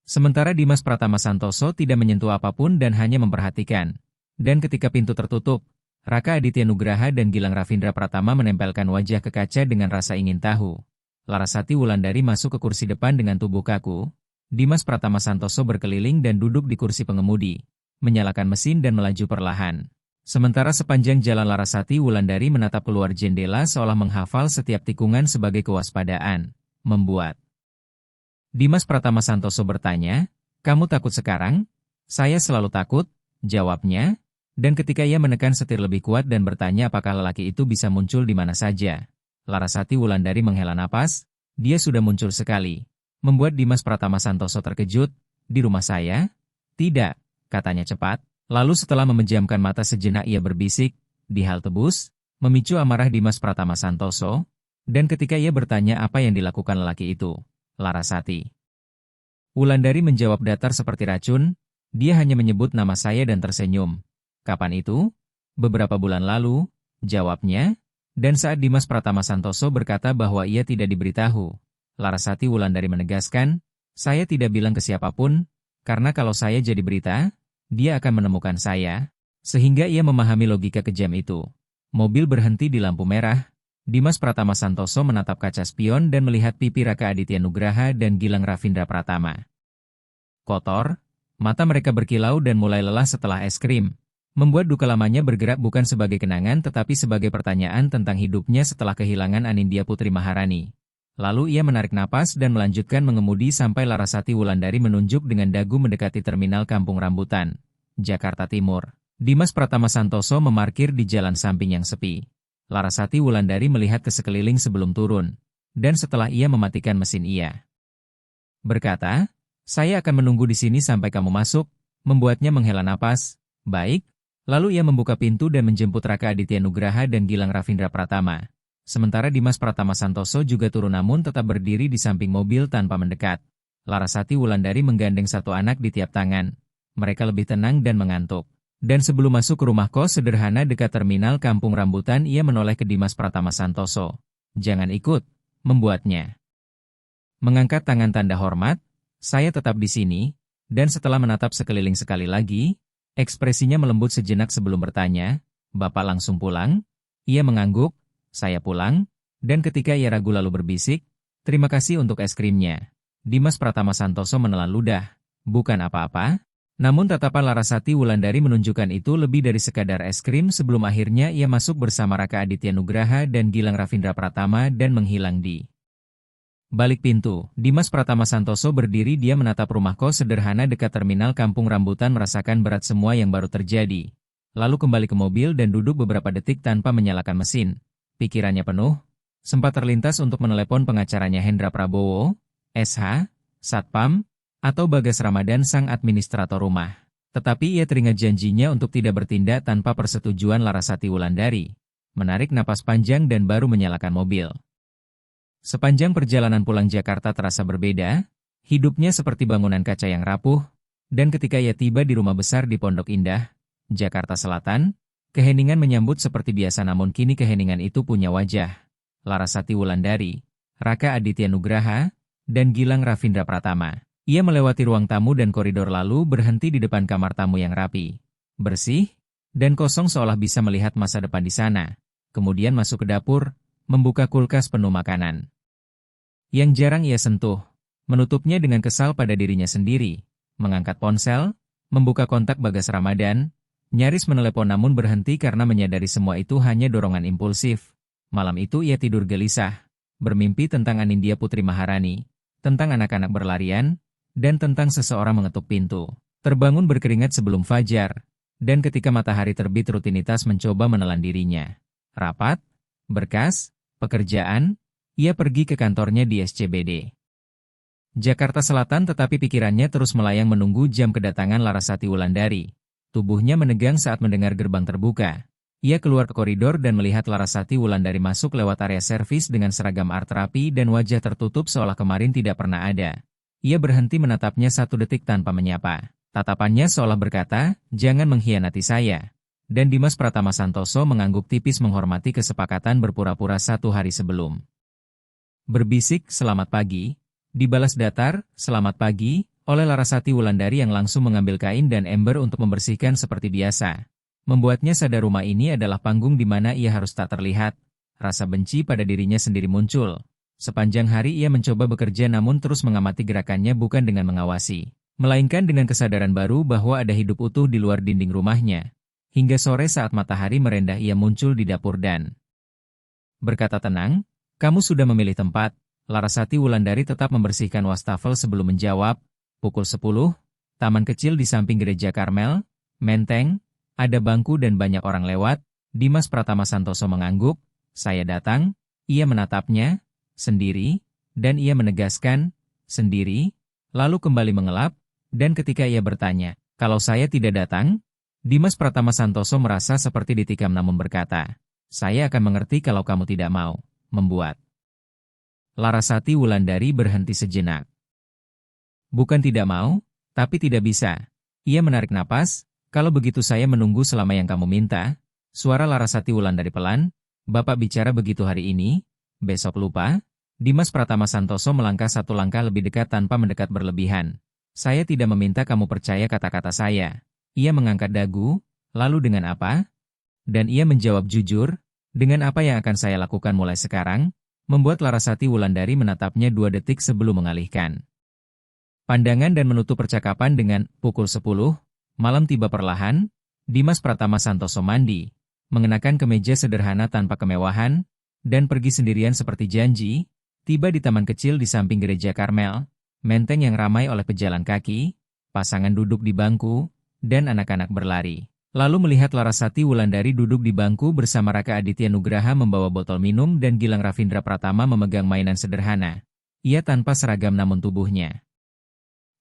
Sementara Dimas Pratama Santoso tidak menyentuh apapun dan hanya memperhatikan. Dan ketika pintu tertutup, Raka Aditya Nugraha dan Gilang Ravindra Pratama menempelkan wajah ke kaca dengan rasa ingin tahu. Larasati Wulandari masuk ke kursi depan dengan tubuh kaku. Dimas Pratama Santoso berkeliling dan duduk di kursi pengemudi, menyalakan mesin dan melaju perlahan. Sementara sepanjang jalan Larasati Wulandari menatap keluar jendela seolah menghafal setiap tikungan sebagai kewaspadaan. Membuat Dimas Pratama Santoso bertanya, kamu takut sekarang? Saya selalu takut, jawabnya. Dan ketika ia menekan setir lebih kuat dan bertanya apakah lelaki itu bisa muncul di mana saja, Larasati Wulandari menghela napas, dia sudah muncul sekali. Membuat Dimas Pratama Santoso terkejut, di rumah saya? Tidak, katanya cepat. Lalu setelah memejamkan mata sejenak ia berbisik, di halte bus, memicu amarah Dimas Pratama Santoso. Dan ketika ia bertanya apa yang dilakukan lelaki itu, Larasati Wulandari menjawab datar seperti racun, dia hanya menyebut nama saya dan tersenyum. Kapan itu? Beberapa bulan lalu, jawabnya. Dan saat Dimas Pratama Santoso berkata bahwa ia tidak diberitahu, Larasati Wulandari menegaskan, saya tidak bilang ke siapapun, karena kalau saya jadi berita, dia akan menemukan saya. Sehingga ia memahami logika kejam itu. Mobil berhenti di lampu merah. Dimas Pratama Santoso menatap kaca spion dan melihat pipi Raka Aditya Nugraha dan Gilang Ravindra Pratama. Kotor, mata mereka berkilau dan mulai lelah setelah es krim. Membuat duka lamanya bergerak bukan sebagai kenangan tetapi sebagai pertanyaan tentang hidupnya setelah kehilangan Anindya Putri Maharani. Lalu ia menarik napas dan melanjutkan mengemudi sampai Larasati Wulandari menunjuk dengan dagu mendekati terminal Kampung Rambutan, Jakarta Timur. Dimas Pratama Santoso memarkir di jalan samping yang sepi. Larasati Wulandari melihat ke sekeliling sebelum turun, dan setelah ia mematikan mesin ia berkata, saya akan menunggu di sini sampai kamu masuk, membuatnya menghela napas. Baik. Lalu ia membuka pintu dan menjemput Raka Aditya Nugraha dan Gilang Ravindra Pratama. Sementara Dimas Pratama Santoso juga turun namun tetap berdiri di samping mobil tanpa mendekat. Larasati Wulandari menggandeng satu anak di tiap tangan. Mereka lebih tenang dan mengantuk. Dan sebelum masuk ke rumah kos sederhana dekat terminal Kampung Rambutan, ia menoleh ke Dimas Pratama Santoso. "Jangan ikut," membuatnya. Mengangkat tangan tanda hormat, "Saya tetap di sini," dan setelah menatap sekeliling sekali lagi, ekspresinya melembut sejenak sebelum bertanya, "Bapak langsung pulang?" Ia mengangguk, "Saya pulang," dan ketika ia ragu lalu berbisik, "Terima kasih untuk es krimnya." Dimas Pratama Santoso menelan ludah, "Bukan apa-apa." Namun tatapan Larasati Wulandari menunjukkan itu lebih dari sekadar es krim sebelum akhirnya ia masuk bersama Raka Aditya Nugraha dan Gilang Ravindra Pratama dan menghilang di balik pintu. Dimas Pratama Santoso berdiri dia menatap rumah kos sederhana dekat terminal Kampung Rambutan merasakan berat semua yang baru terjadi. Lalu kembali ke mobil dan duduk beberapa detik tanpa menyalakan mesin. Pikirannya penuh, sempat terlintas untuk menelepon pengacaranya Hendra Prabowo, SH, Satpam, atau Bagas Ramadan sang administrator rumah. Tetapi ia teringat janjinya untuk tidak bertindak tanpa persetujuan Larasati Wulandari. Menarik napas panjang dan baru menyalakan mobil. Sepanjang perjalanan pulang Jakarta terasa berbeda, hidupnya seperti bangunan kaca yang rapuh, dan ketika ia tiba di rumah besar di Pondok Indah, Jakarta Selatan, keheningan menyambut seperti biasa namun kini keheningan itu punya wajah. Larasati Wulandari, Raka Aditya Nugraha, dan Gilang Ravindra Pratama. Ia melewati ruang tamu dan koridor lalu berhenti di depan kamar tamu yang rapi, bersih, dan kosong seolah bisa melihat masa depan di sana. Kemudian masuk ke dapur, membuka kulkas penuh makanan yang jarang ia sentuh, menutupnya dengan kesal pada dirinya sendiri, mengangkat ponsel, membuka kontak Bagas Ramadan, nyaris menelepon namun berhenti karena menyadari semua itu hanya dorongan impulsif. Malam itu ia tidur gelisah, bermimpi tentang Anindya Putri Maharani, tentang anak-anak berlarian, dan tentang seseorang mengetuk pintu. Terbangun berkeringat sebelum fajar, dan ketika matahari terbit rutinitas mencoba menelan dirinya. Rapat, berkas, pekerjaan, ia pergi ke kantornya di SCBD Jakarta Selatan tetapi pikirannya terus melayang menunggu jam kedatangan Larasati Wulandari. Tubuhnya menegang saat mendengar gerbang terbuka. Ia keluar ke koridor dan melihat Larasati Wulandari masuk lewat area servis dengan seragam art rapi dan wajah tertutup seolah kemarin tidak pernah ada. Ia berhenti menatapnya satu detik tanpa menyapa. Tatapannya seolah berkata, "Jangan mengkhianati saya." Dan Dimas Pratama Santoso mengangguk tipis menghormati kesepakatan berpura-pura satu hari sebelum. Berbisik, "Selamat pagi." Dibalas datar, "Selamat pagi," oleh Larasati Wulandari yang langsung mengambil kain dan ember untuk membersihkan seperti biasa. Membuatnya sadar rumah ini adalah panggung di mana ia harus tak terlihat. Rasa benci pada dirinya sendiri muncul. Sepanjang hari ia mencoba bekerja namun terus mengamati gerakannya bukan dengan mengawasi, melainkan dengan kesadaran baru bahwa ada hidup utuh di luar dinding rumahnya. Hingga sore saat matahari merendah ia muncul di dapur dan berkata tenang, "Kamu sudah memilih tempat." Larasati Wulandari tetap membersihkan wastafel sebelum menjawab, "Pukul 10, taman kecil di samping gereja Karmel, Menteng, ada bangku dan banyak orang lewat." Dimas Pratama Santoso mengangguk, "Saya datang." Ia menatapnya, "Sendiri?" Dan ia menegaskan, "Sendiri," lalu kembali mengelap, dan ketika ia bertanya, "Kalau saya tidak datang?" Dimas Pratama Santoso merasa seperti ditikam namun berkata, "Saya akan mengerti kalau kamu tidak mau." Membuat Larasati Wulandari berhenti sejenak. "Bukan tidak mau, tapi tidak bisa." Ia menarik napas, "Kalau begitu saya menunggu selama yang kamu minta." Suara Larasati Wulandari pelan, "Bapak bicara begitu hari ini, besok lupa." Dimas Pratama Santoso melangkah satu langkah lebih dekat tanpa mendekat berlebihan. "Saya tidak meminta kamu percaya kata-kata saya." Ia mengangkat dagu, "Lalu dengan apa?" Dan ia menjawab jujur, "Dengan apa yang akan saya lakukan mulai sekarang?" Membuat Larasati Wulandari menatapnya 2 detik sebelum mengalihkan pandangan dan menutup percakapan dengan, "Pukul 10, malam tiba perlahan." Dimas Pratama Santoso mandi, mengenakan kemeja sederhana tanpa kemewahan, dan pergi sendirian seperti janji, tiba di taman kecil di samping gereja Karmel, Menteng yang ramai oleh pejalan kaki, pasangan duduk di bangku, dan anak-anak berlari. Lalu melihat Larasati Wulandari duduk di bangku bersama Raka Aditya Nugraha membawa botol minum dan Gilang Ravindra Pratama memegang mainan sederhana. Ia tanpa seragam namun tubuhnya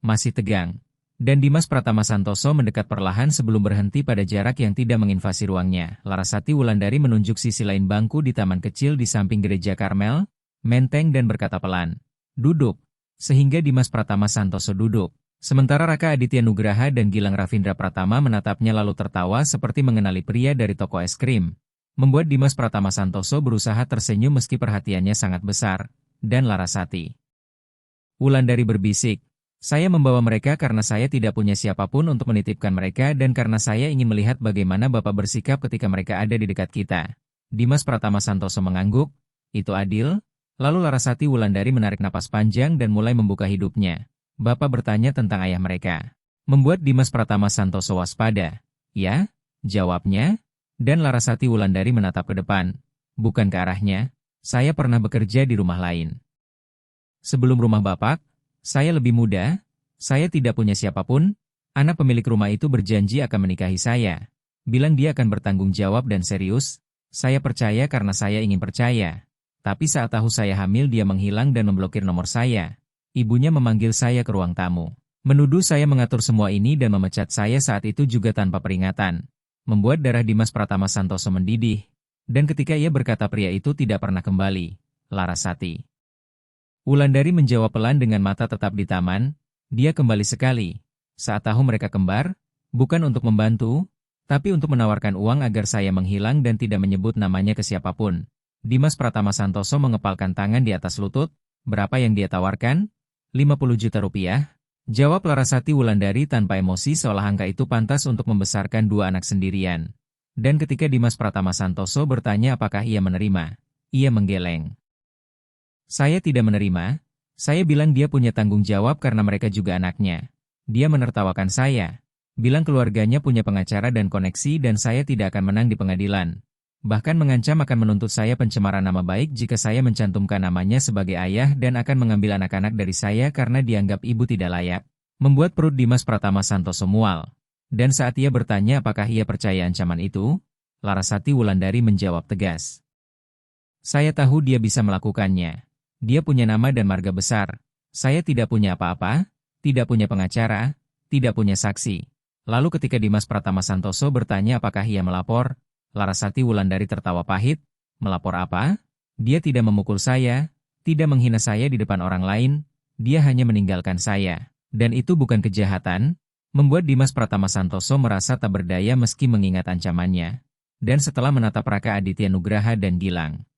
masih tegang. Dan Dimas Pratama Santoso mendekat perlahan sebelum berhenti pada jarak yang tidak menginvasi ruangnya. Larasati Wulandari menunjuk sisi lain bangku di taman kecil di samping gereja Karmel, Menteng dan berkata pelan, "Duduk." Sehingga Dimas Pratama Santoso duduk. Sementara Raka Aditya Nugraha dan Gilang Ravindra Pratama menatapnya lalu tertawa seperti mengenali pria dari toko es krim. Membuat Dimas Pratama Santoso berusaha tersenyum meski perhatiannya sangat besar. Dan Larasati Wulandari berbisik, "Saya membawa mereka karena saya tidak punya siapapun untuk menitipkan mereka dan karena saya ingin melihat bagaimana Bapak bersikap ketika mereka ada di dekat kita." Dimas Pratama Santoso mengangguk, "Itu adil?" Lalu Larasati Wulandari menarik napas panjang dan mulai membuka hidupnya. Bapak bertanya tentang ayah mereka. Membuat Dimas Pratama Santoso waspada. "Ya?" jawabnya. Dan Larasati Wulandari menatap ke depan. "Bukan ke arahnya. Saya pernah bekerja di rumah lain. Sebelum rumah Bapak, saya lebih muda, saya tidak punya siapapun, anak pemilik rumah itu berjanji akan menikahi saya. Bilang dia akan bertanggung jawab dan serius, saya percaya karena saya ingin percaya. Tapi saat tahu saya hamil dia menghilang dan memblokir nomor saya. Ibunya memanggil saya ke ruang tamu. Menuduh saya mengatur semua ini dan memecat saya saat itu juga tanpa peringatan. Membuat darah Dimas Pratama Santoso mendidih. Dan ketika ia berkata pria itu tidak pernah kembali. Larasati Wulandari menjawab pelan dengan mata tetap di taman, dia kembali sekali. Saat tahu mereka kembar, bukan untuk membantu, tapi untuk menawarkan uang agar saya menghilang dan tidak menyebut namanya ke siapapun. Dimas Pratama Santoso mengepalkan tangan di atas lutut, berapa yang dia tawarkan? 50 juta rupiah? Jawab Larasati Wulandari tanpa emosi seolah angka itu pantas untuk membesarkan dua anak sendirian. Dan ketika Dimas Pratama Santoso bertanya apakah ia menerima, ia menggeleng. "Saya tidak menerima, saya bilang dia punya tanggung jawab karena mereka juga anaknya." Dia menertawakan saya, bilang keluarganya punya pengacara dan koneksi dan saya tidak akan menang di pengadilan. Bahkan mengancam akan menuntut saya pencemaran nama baik jika saya mencantumkan namanya sebagai ayah dan akan mengambil anak-anak dari saya karena dianggap ibu tidak layak. Membuat perut Dimas Pratama Santoso mual. Dan saat ia bertanya apakah ia percaya ancaman itu, Larasati Wulandari menjawab tegas. "Saya tahu dia bisa melakukannya. Dia punya nama dan marga besar. Saya tidak punya apa-apa, tidak punya pengacara, tidak punya saksi." Lalu ketika Dimas Pratama Santoso bertanya apakah ia melapor, Larasati Wulandari tertawa pahit. "Melapor apa? Dia tidak memukul saya, tidak menghina saya di depan orang lain, dia hanya meninggalkan saya. Dan itu bukan kejahatan." Membuat Dimas Pratama Santoso merasa tak berdaya meski mengingat ancamannya. Dan setelah menatap Raka Aditya Nugraha dan Gilang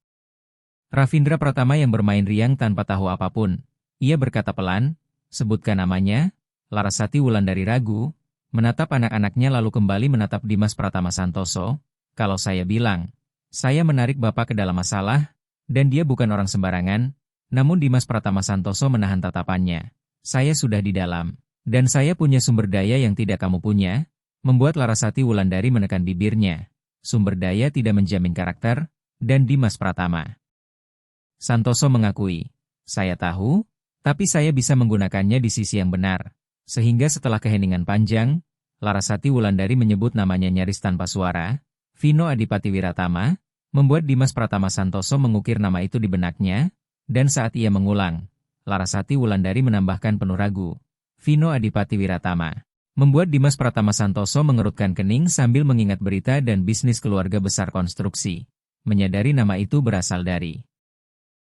Ravindra Pratama yang bermain riang tanpa tahu apapun, ia berkata pelan, "Sebutkan namanya." Larasati Wulandari ragu, menatap anak-anaknya lalu kembali menatap Dimas Pratama Santoso. "Kalau saya bilang, saya menarik Bapak ke dalam masalah, dan dia bukan orang sembarangan." Namun Dimas Pratama Santoso menahan tatapannya. "Saya sudah di dalam, dan saya punya sumber daya yang tidak kamu punya." Membuat Larasati Wulandari menekan bibirnya. Sumber daya tidak menjamin karakter, dan Dimas Pratama Santoso mengakui, "Saya tahu, tapi saya bisa menggunakannya di sisi yang benar." Sehingga setelah keheningan panjang, Larasati Wulandari menyebut namanya nyaris tanpa suara, Vino Adipati Wiratama, membuat Dimas Pratama Santoso mengukir nama itu di benaknya, dan saat ia mengulang, Larasati Wulandari menambahkan penuh ragu, "Vino Adipati Wiratama." Membuat Dimas Pratama Santoso mengerutkan kening sambil mengingat berita dan bisnis keluarga besar konstruksi. Menyadari nama itu berasal dari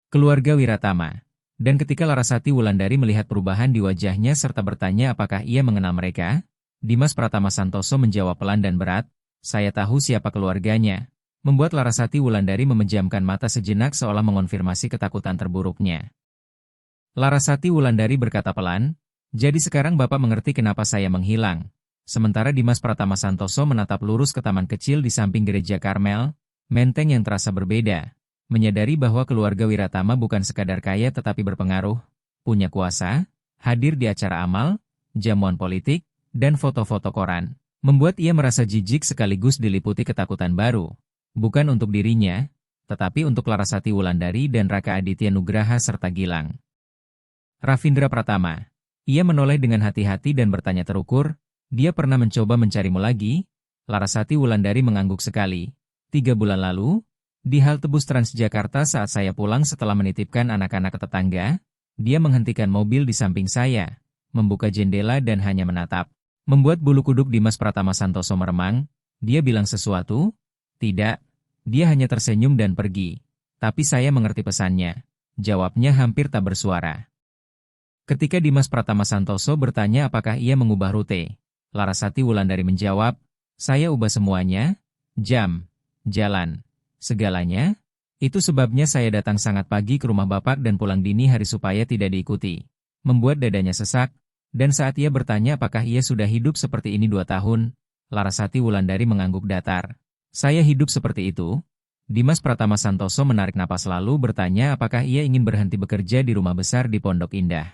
keluarga Wiratama. Dan ketika Larasati Wulandari melihat perubahan di wajahnya serta bertanya apakah ia mengenal mereka, Dimas Pratama Santoso menjawab pelan dan berat, "Saya tahu siapa keluarganya." Membuat Larasati Wulandari memejamkan mata sejenak seolah mengonfirmasi ketakutan terburuknya. Larasati Wulandari berkata pelan, "Jadi sekarang Bapak mengerti kenapa saya menghilang." Sementara Dimas Pratama Santoso menatap lurus ke taman kecil di samping gereja Karmel, Menteng yang terasa berbeda. Menyadari bahwa keluarga Wiratama bukan sekadar kaya tetapi berpengaruh, punya kuasa, hadir di acara amal, jamuan politik, dan foto-foto koran. Membuat ia merasa jijik sekaligus diliputi ketakutan baru. Bukan untuk dirinya, tetapi untuk Larasati Wulandari dan Raka Aditya Nugraha serta Gilang Ravindra Pratama. Ia menoleh dengan hati-hati dan bertanya terukur, "Dia pernah mencoba mencarimu lagi?" Larasati Wulandari mengangguk sekali. 3 bulan lalu, di halte bus Transjakarta saat saya pulang setelah menitipkan anak-anak ke tetangga, dia menghentikan mobil di samping saya. membuka jendela dan hanya menatap. Membuat bulu kuduk Dimas Pratama Santoso meremang. Dia bilang sesuatu? Tidak. Dia hanya tersenyum dan pergi. Tapi saya mengerti pesannya. Jawabnya hampir tak bersuara. Ketika Dimas Pratama Santoso bertanya apakah ia mengubah rute, Larasati Wulandari menjawab, saya ubah semuanya, jam, jalan, segalanya. Itu sebabnya saya datang sangat pagi ke rumah Bapak dan pulang dini hari supaya tidak diikuti. Membuat dadanya sesak, dan saat ia bertanya apakah ia sudah hidup seperti ini 2 tahun, Larasati Wulandari mengangguk datar. Saya hidup seperti itu. Dimas Pratama Santoso menarik napas lalu bertanya apakah ia ingin berhenti bekerja di rumah besar di Pondok Indah,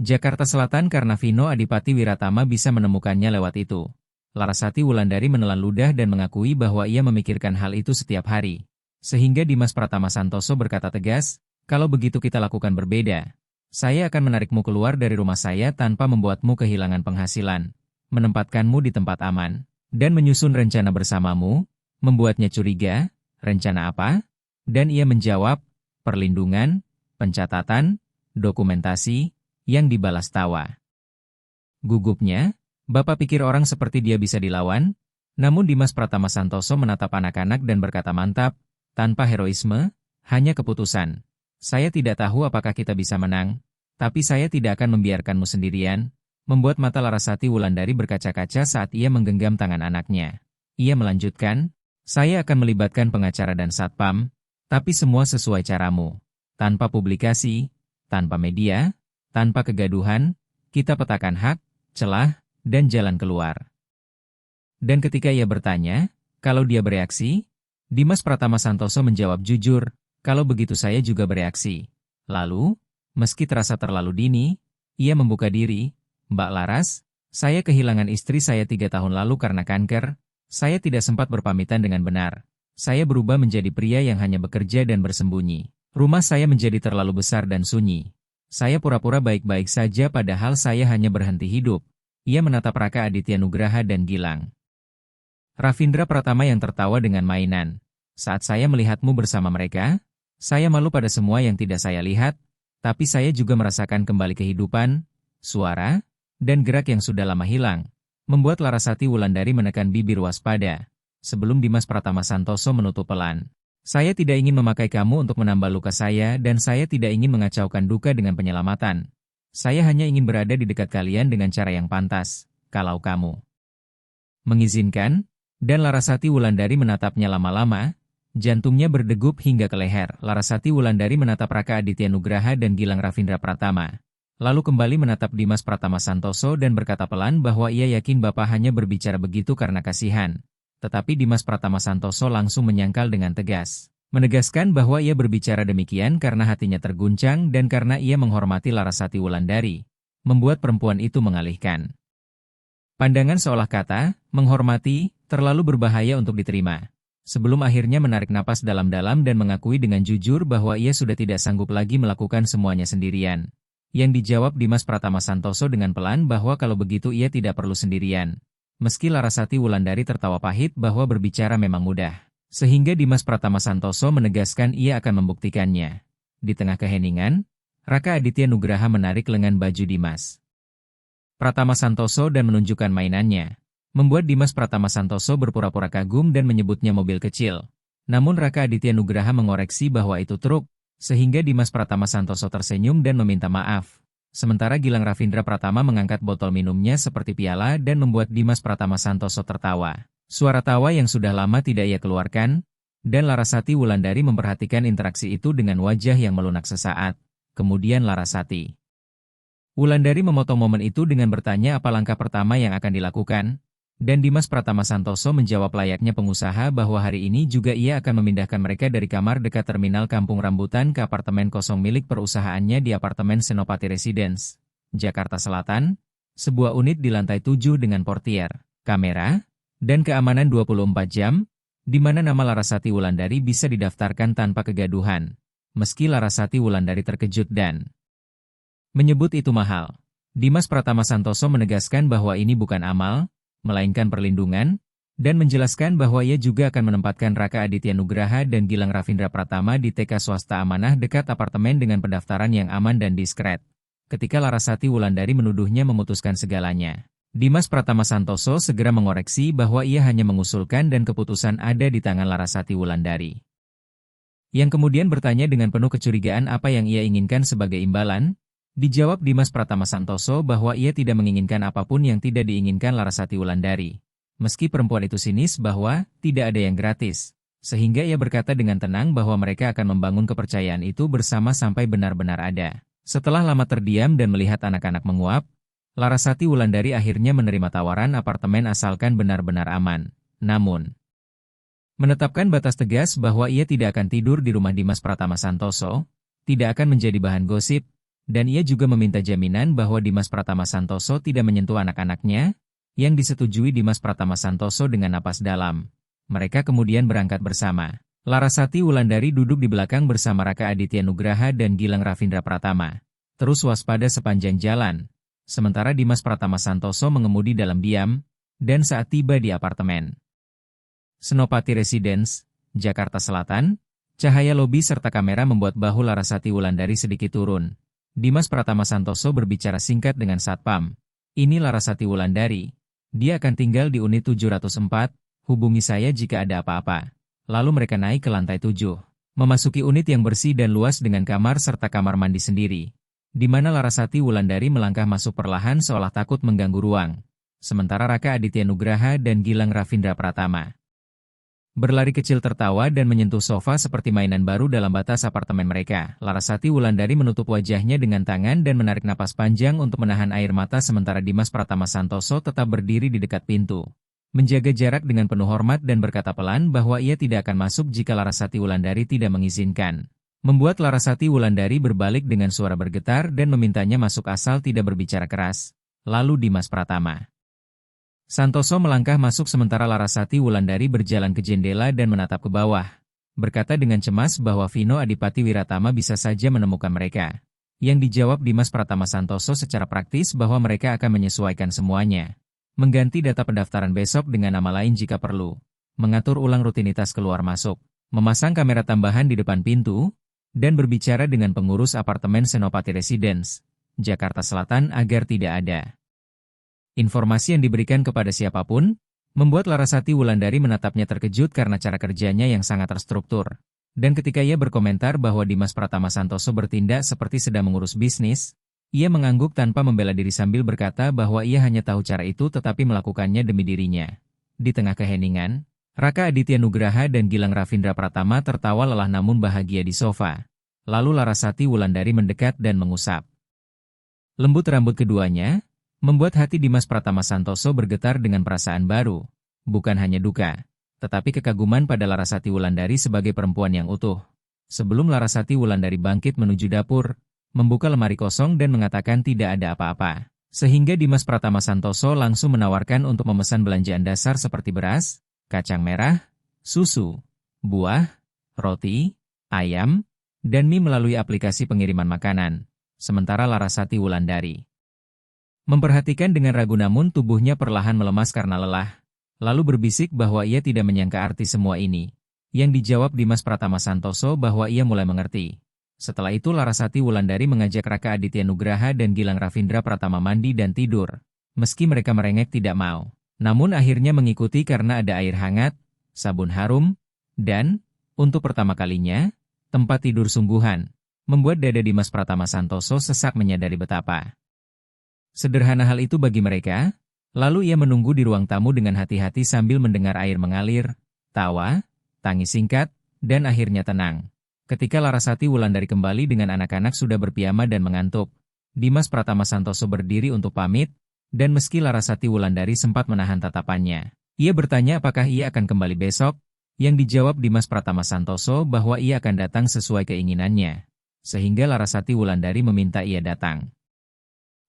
Jakarta Selatan karena Vino Adipati Wiratama bisa menemukannya lewat itu. Larasati Wulandari menelan ludah dan mengakui bahwa ia memikirkan hal itu setiap hari. Sehingga Dimas Pratama Santoso berkata tegas, kalau begitu kita lakukan berbeda. Saya akan menarikmu keluar dari rumah saya tanpa membuatmu kehilangan penghasilan, menempatkanmu di tempat aman, dan menyusun rencana bersamamu, membuatnya curiga. Rencana apa? Dan ia menjawab, perlindungan, pencatatan, dokumentasi, yang dibalas tawa. Gugupnya, Bapak pikir orang seperti dia bisa dilawan? Namun Dimas Pratama Santoso menatap anak-anak dan berkata mantap, tanpa heroisme, hanya keputusan. Saya tidak tahu apakah kita bisa menang, tapi saya tidak akan membiarkanmu sendirian. Membuat mata Larasati Wulandari berkaca-kaca saat ia menggenggam tangan anaknya. Ia melanjutkan, saya akan melibatkan pengacara dan satpam, tapi semua sesuai caramu. Tanpa publikasi, tanpa media, tanpa kegaduhan, kita petakan hak, celah, dan jalan keluar. Dan ketika ia bertanya, kalau dia bereaksi, Dimas Pratama Santoso menjawab jujur, kalau begitu saya juga bereaksi. Lalu, meski terasa terlalu dini, ia membuka diri, Mbak Laras, saya kehilangan istri saya 3 tahun lalu karena kanker. Saya tidak sempat berpamitan dengan benar. Saya berubah menjadi pria yang hanya bekerja dan bersembunyi. Rumah saya menjadi terlalu besar dan sunyi. Saya pura-pura baik-baik saja padahal saya hanya berhenti hidup. Ia menatap Raka Aditya Nugraha dan Gilang Ravindra Pratama yang tertawa dengan mainan. Saat saya melihatmu bersama mereka, saya malu pada semua yang tidak saya lihat, tapi saya juga merasakan kembali kehidupan, suara, dan gerak yang sudah lama hilang. Membuat Larasati Wulandari menekan bibir waspada. Sebelum Dimas Pratama Santoso menutup pelan. Saya tidak ingin memakai kamu untuk menambah luka saya dan saya tidak ingin mengacaukan duka dengan penyelamatan. Saya hanya ingin berada di dekat kalian dengan cara yang pantas, kalau kamu mengizinkan. Dan Larasati Wulandari menatapnya lama-lama, jantungnya berdegup hingga ke leher. Larasati Wulandari menatap Raka Aditya Nugraha dan Gilang Ravindra Pratama. Lalu kembali menatap Dimas Pratama Santoso dan berkata pelan bahwa ia yakin Bapak hanya berbicara begitu karena kasihan. Tetapi Dimas Pratama Santoso langsung menyangkal dengan tegas. Menegaskan bahwa ia berbicara demikian karena hatinya terguncang dan karena ia menghormati Larasati Wulandari. Membuat perempuan itu mengalihkan pandangan seolah kata, menghormati, terlalu berbahaya untuk diterima. Sebelum akhirnya menarik napas dalam-dalam dan mengakui dengan jujur bahwa ia sudah tidak sanggup lagi melakukan semuanya sendirian. Yang dijawab Dimas Pratama Santoso dengan pelan bahwa kalau begitu ia tidak perlu sendirian. Meski Larasati Wulandari tertawa pahit bahwa berbicara memang mudah. Sehingga Dimas Pratama Santoso menegaskan ia akan membuktikannya. Di tengah keheningan, Raka Aditya Nugraha menarik lengan baju Dimas Pratama Santoso dan menunjukkan mainannya. Membuat Dimas Pratama Santoso berpura-pura kagum dan menyebutnya mobil kecil. Namun Raka Aditya Nugraha mengoreksi bahwa itu truk. Sehingga Dimas Pratama Santoso tersenyum dan meminta maaf. Sementara Gilang Ravindra Pratama mengangkat botol minumnya seperti piala dan membuat Dimas Pratama Santoso tertawa. Suara tawa yang sudah lama tidak ia keluarkan, dan Larasati Wulandari memperhatikan interaksi itu dengan wajah yang melunak sesaat. Kemudian Larasati Wulandari memotong momen itu dengan bertanya apa langkah pertama yang akan dilakukan. Dan Dimas Pratama Santoso menjawab layaknya pengusaha bahwa hari ini juga ia akan memindahkan mereka dari kamar dekat terminal Kampung Rambutan ke apartemen kosong milik perusahaannya di apartemen Senopati Residence, Jakarta Selatan, sebuah unit di lantai 7 dengan portier, kamera, dan keamanan 24 jam, di mana nama Larasati Wulandari bisa didaftarkan tanpa kegaduhan. Meski Larasati Wulandari terkejut dan menyebut itu mahal, Dimas Pratama Santoso menegaskan bahwa ini bukan amal, melainkan perlindungan, dan menjelaskan bahwa ia juga akan menempatkan Raka Aditya Nugraha dan Gilang Ravindra Pratama di TK swasta amanah dekat apartemen dengan pendaftaran yang aman dan diskret. Ketika Larasati Wulandari menuduhnya memutuskan segalanya, Dimas Pratama Santoso segera mengoreksi bahwa ia hanya mengusulkan dan keputusan ada di tangan Larasati Wulandari. Yang kemudian bertanya dengan penuh kecurigaan apa yang ia inginkan sebagai imbalan. Dijawab Dimas Pratama Santoso bahwa ia tidak menginginkan apapun yang tidak diinginkan Larasati Wulandari. Meski perempuan itu sinis bahwa tidak ada yang gratis, sehingga ia berkata dengan tenang bahwa mereka akan membangun kepercayaan itu bersama sampai benar-benar ada. Setelah lama terdiam dan melihat anak-anak menguap, Larasati Wulandari akhirnya menerima tawaran apartemen asalkan benar-benar aman. Namun, menetapkan batas tegas bahwa ia tidak akan tidur di rumah Dimas Pratama Santoso, tidak akan menjadi bahan gosip, dan ia juga meminta jaminan bahwa Dimas Pratama Santoso tidak menyentuh anak-anaknya, yang disetujui Dimas Pratama Santoso dengan napas dalam. Mereka kemudian berangkat bersama. Larasati Wulandari duduk di belakang bersama Raka Aditya Nugraha dan Gilang Ravindra Pratama. Terus waspada sepanjang jalan. Sementara Dimas Pratama Santoso mengemudi dalam diam, dan saat tiba di apartemen Senopati Residence, Jakarta Selatan, cahaya lobi serta kamera membuat bahu Larasati Wulandari sedikit turun. Dimas Pratama Santoso berbicara singkat dengan Satpam. Ini Larasati Wulandari. Dia akan tinggal di unit 704, hubungi saya jika ada apa-apa. Lalu mereka naik ke lantai 7. Memasuki unit yang bersih dan luas dengan kamar serta kamar mandi sendiri. Di mana Larasati Wulandari melangkah masuk perlahan seolah takut mengganggu ruang. Sementara Raka Aditya Nugraha dan Gilang Ravindra Pratama berlari kecil tertawa dan menyentuh sofa seperti mainan baru dalam batas apartemen mereka. Larasati Wulandari menutup wajahnya dengan tangan dan menarik napas panjang untuk menahan air mata sementara Dimas Pratama Santoso tetap berdiri di dekat pintu. Menjaga jarak dengan penuh hormat dan berkata pelan bahwa ia tidak akan masuk jika Larasati Wulandari tidak mengizinkan. Membuat Larasati Wulandari berbalik dengan suara bergetar dan memintanya masuk asal tidak berbicara keras. Lalu Dimas Pratama Santoso melangkah masuk sementara Larasati Wulandari berjalan ke jendela dan menatap ke bawah. Berkata dengan cemas bahwa Vino Adipati Wiratama bisa saja menemukan mereka. Yang dijawab Dimas Pratama Santoso secara praktis bahwa mereka akan menyesuaikan semuanya. Mengganti data pendaftaran besok dengan nama lain jika perlu. Mengatur ulang rutinitas keluar masuk. Memasang kamera tambahan di depan pintu. Dan berbicara dengan pengurus apartemen Senopati Residence, Jakarta Selatan agar tidak ada informasi yang diberikan kepada siapapun, membuat Larasati Wulandari menatapnya terkejut karena cara kerjanya yang sangat terstruktur. Dan ketika ia berkomentar bahwa Dimas Pratama Santoso bertindak seperti sedang mengurus bisnis, ia mengangguk tanpa membela diri sambil berkata bahwa ia hanya tahu cara itu tetapi melakukannya demi dirinya. Di tengah keheningan, Raka Aditya Nugraha dan Gilang Ravindra Pratama tertawa lelah namun bahagia di sofa. Lalu Larasati Wulandari mendekat dan mengusap lembut rambut keduanya, membuat hati Dimas Pratama Santoso bergetar dengan perasaan baru. Bukan hanya duka, tetapi kekaguman pada Larasati Wulandari sebagai perempuan yang utuh. Sebelum Larasati Wulandari bangkit menuju dapur, membuka lemari kosong dan mengatakan tidak ada apa-apa. Sehingga Dimas Pratama Santoso langsung menawarkan untuk memesan belanjaan dasar seperti beras, kacang merah, susu, buah, roti, ayam, dan mie melalui aplikasi pengiriman makanan. Sementara Larasati Wulandari memperhatikan dengan ragu namun tubuhnya perlahan melemas karena lelah. Lalu berbisik bahwa ia tidak menyangka arti semua ini. Yang dijawab Dimas Pratama Santoso bahwa ia mulai mengerti. Setelah itu Larasati Wulandari mengajak Raka Aditya Nugraha dan Gilang Ravindra Pratama mandi dan tidur. Meski mereka merengek tidak mau. Namun akhirnya mengikuti karena ada air hangat, sabun harum, dan, untuk pertama kalinya, tempat tidur sungguhan. Membuat dada Dimas Pratama Santoso sesak menyadari betapa sederhana hal itu bagi mereka. Lalu ia menunggu di ruang tamu dengan hati-hati sambil mendengar air mengalir, tawa, tangis singkat, dan akhirnya tenang. Ketika Larasati Wulandari kembali dengan anak-anak sudah berpiyama dan mengantuk, Dimas Pratama Santoso berdiri untuk pamit, dan meski Larasati Wulandari sempat menahan tatapannya, ia bertanya apakah ia akan kembali besok, yang dijawab Dimas Pratama Santoso bahwa ia akan datang sesuai keinginannya. Sehingga Larasati Wulandari meminta ia datang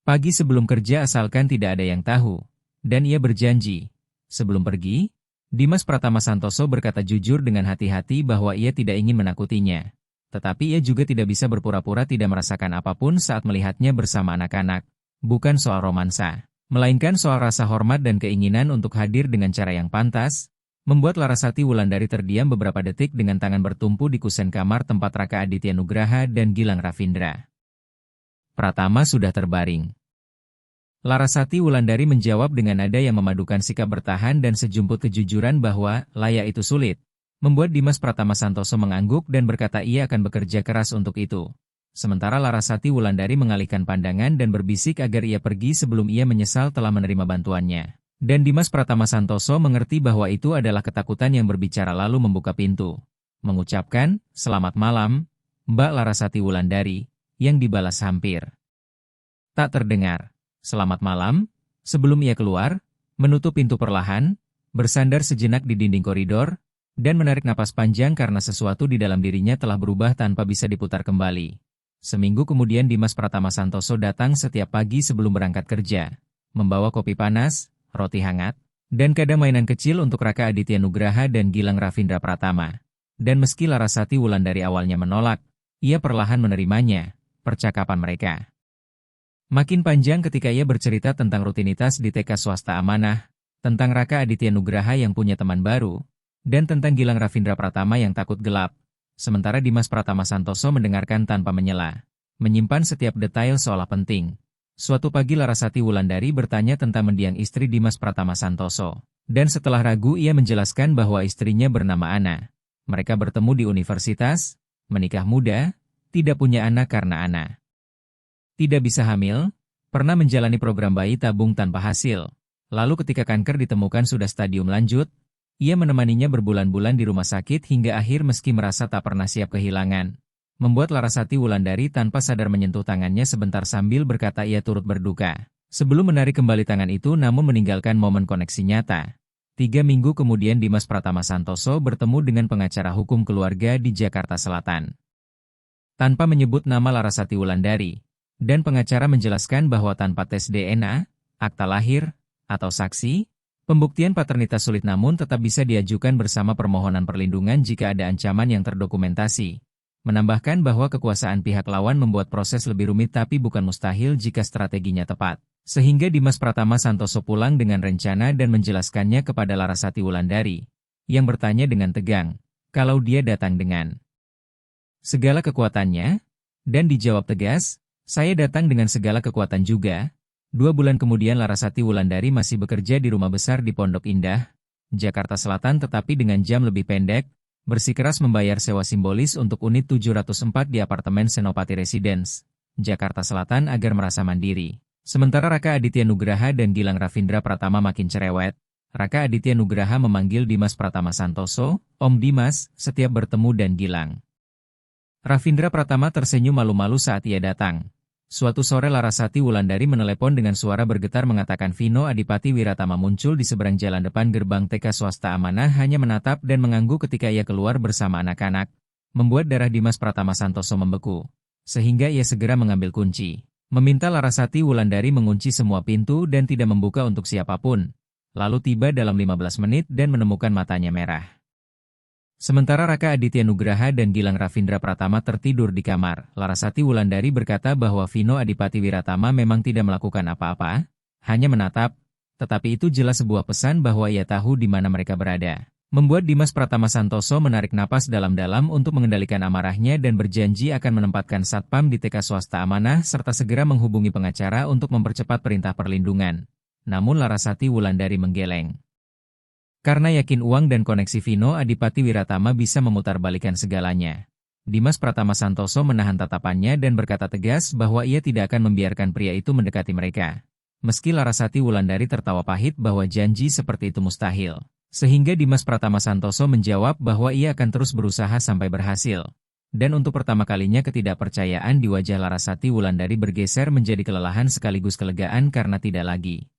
pagi sebelum kerja asalkan tidak ada yang tahu. Dan ia berjanji. Sebelum pergi, Dimas Pratama Santoso berkata jujur dengan hati-hati bahwa ia tidak ingin menakutinya. Tetapi ia juga tidak bisa berpura-pura tidak merasakan apapun saat melihatnya bersama anak-anak. Bukan soal romansa, melainkan soal rasa hormat dan keinginan untuk hadir dengan cara yang pantas, membuat Larasati Wulandari terdiam beberapa detik dengan tangan bertumpu di kusen kamar tempat Raka Aditya Nugraha dan Gilang Ravindra Pratama sudah terbaring. Larasati Wulandari menjawab dengan nada yang memadukan sikap bertahan dan sejumput kejujuran bahwa layak itu sulit, membuat Dimas Pratama Santoso mengangguk dan berkata ia akan bekerja keras untuk itu. Sementara Larasati Wulandari mengalihkan pandangan dan berbisik agar ia pergi sebelum ia menyesal telah menerima bantuannya. Dan Dimas Pratama Santoso mengerti bahwa itu adalah ketakutan yang berbicara lalu membuka pintu. Mengucapkan, "Selamat malam, Mbak Larasati Wulandari," yang dibalas hampir tak terdengar. "Selamat malam." Sebelum ia keluar, menutup pintu perlahan, bersandar sejenak di dinding koridor, dan menarik napas panjang karena sesuatu di dalam dirinya telah berubah tanpa bisa diputar kembali. Seminggu kemudian Dimas Pratama Santoso datang setiap pagi sebelum berangkat kerja, membawa kopi panas, roti hangat, dan kadang mainan kecil untuk Raka Aditya Nugraha dan Gilang Ravindra Pratama. Dan meski Larasati Wulandari awalnya menolak, ia perlahan menerimanya, percakapan mereka makin panjang ketika ia bercerita tentang rutinitas di TK swasta amanah, tentang Raka Aditya Nugraha yang punya teman baru, dan tentang Gilang Ravindra Pratama yang takut gelap. Sementara Dimas Pratama Santoso mendengarkan tanpa menyela, menyimpan setiap detail seolah penting. Suatu pagi Larasati Wulandari bertanya tentang mendiang istri Dimas Pratama Santoso, dan setelah ragu ia menjelaskan bahwa istrinya bernama Ana. Mereka bertemu di universitas, menikah muda, tidak punya anak karena Ana tidak bisa hamil, pernah menjalani program bayi tabung tanpa hasil. Lalu ketika kanker ditemukan sudah stadium lanjut, ia menemaninya berbulan-bulan di rumah sakit hingga akhir meski merasa tak pernah siap kehilangan. Membuat Larasati Wulandari tanpa sadar menyentuh tangannya sebentar sambil berkata ia turut berduka. Sebelum menarik kembali tangan itu namun meninggalkan momen koneksi nyata. 3 minggu kemudian Dimas Pratama Santoso bertemu dengan pengacara hukum keluarga di Jakarta Selatan. Tanpa menyebut nama Larasati Wulandari, dan pengacara menjelaskan bahwa tanpa tes DNA, akta lahir, atau saksi, pembuktian paternitas sulit namun tetap bisa diajukan bersama permohonan perlindungan jika ada ancaman yang terdokumentasi. Menambahkan bahwa kekuasaan pihak lawan membuat proses lebih rumit tapi bukan mustahil jika strateginya tepat. Sehingga Dimas Pratama Santoso pulang dengan rencana dan menjelaskannya kepada Larasati Wulandari, yang bertanya dengan tegang, kalau dia datang dengan segala kekuatannya, dan dijawab tegas, "Saya datang dengan segala kekuatan juga." 2 bulan kemudian Larasati Wulandari masih bekerja di rumah besar di Pondok Indah, Jakarta Selatan tetapi dengan jam lebih pendek, bersikeras membayar sewa simbolis untuk unit 704 di apartemen Senopati Residence, Jakarta Selatan agar merasa mandiri. Sementara Raka Aditya Nugraha dan Gilang Ravindra Pratama makin cerewet, Raka Aditya Nugraha memanggil Dimas Pratama Santoso, "Om Dimas," setiap bertemu dan Gilang Ravindra Pratama tersenyum malu-malu saat ia datang. Suatu sore Larasati Wulandari menelepon dengan suara bergetar mengatakan Vino Adipati Wiratama muncul di seberang jalan depan gerbang TK swasta amanah hanya menatap dan mengangguk ketika ia keluar bersama anak-anak, membuat darah Dimas Pratama Santoso membeku. Sehingga ia segera mengambil kunci, meminta Larasati Wulandari mengunci semua pintu dan tidak membuka untuk siapapun. Lalu tiba dalam 15 menit dan menemukan matanya merah. Sementara Raka Aditya Nugraha dan Gilang Ravindra Pratama tertidur di kamar, Larasati Wulandari berkata bahwa Vino Adipati Wiratama memang tidak melakukan apa-apa, hanya menatap, tetapi itu jelas sebuah pesan bahwa ia tahu di mana mereka berada. Membuat Dimas Pratama Santoso menarik napas dalam-dalam untuk mengendalikan amarahnya dan berjanji akan menempatkan satpam di TK swasta amanah serta segera menghubungi pengacara untuk mempercepat perintah perlindungan. Namun Larasati Wulandari menggeleng. Karena yakin uang dan koneksi Vino Adipati Wiratama bisa memutarbalikkan segalanya. Dimas Pratama Santoso menahan tatapannya dan berkata tegas bahwa ia tidak akan membiarkan pria itu mendekati mereka. Meski Larasati Wulandari tertawa pahit bahwa janji seperti itu mustahil. Sehingga Dimas Pratama Santoso menjawab bahwa ia akan terus berusaha sampai berhasil. Dan untuk pertama kalinya ketidakpercayaan di wajah Larasati Wulandari bergeser menjadi kelelahan sekaligus kelegaan karena tidak lagi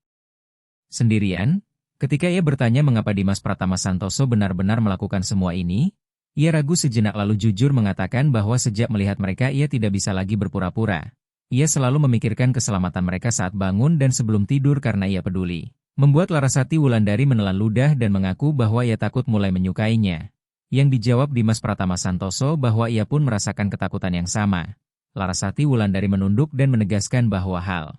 sendirian. Ketika ia bertanya mengapa Dimas Pratama Santoso benar-benar melakukan semua ini, ia ragu sejenak lalu jujur mengatakan bahwa sejak melihat mereka ia tidak bisa lagi berpura-pura. Ia selalu memikirkan keselamatan mereka saat bangun dan sebelum tidur karena ia peduli. Membuat Larasati Wulandari menelan ludah dan mengaku bahwa ia takut mulai menyukainya. Yang dijawab Dimas Pratama Santoso bahwa ia pun merasakan ketakutan yang sama. Larasati Wulandari menunduk dan menegaskan bahwa hal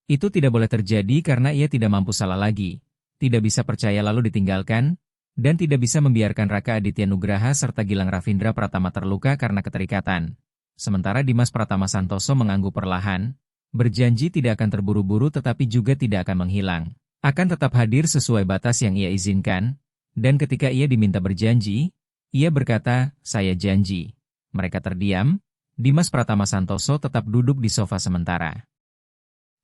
itu tidak boleh terjadi karena ia tidak mampu salah lagi. Tidak bisa percaya lalu ditinggalkan, dan tidak bisa membiarkan Raka Aditya Nugraha serta Gilang Ravindra Pratama terluka karena keterikatan. Sementara Dimas Pratama Santoso mengangguk perlahan, berjanji tidak akan terburu-buru tetapi juga tidak akan menghilang. Akan tetap hadir sesuai batas yang ia izinkan, dan ketika ia diminta berjanji, ia berkata, "Saya janji." Mereka terdiam, Dimas Pratama Santoso tetap duduk di sofa sementara.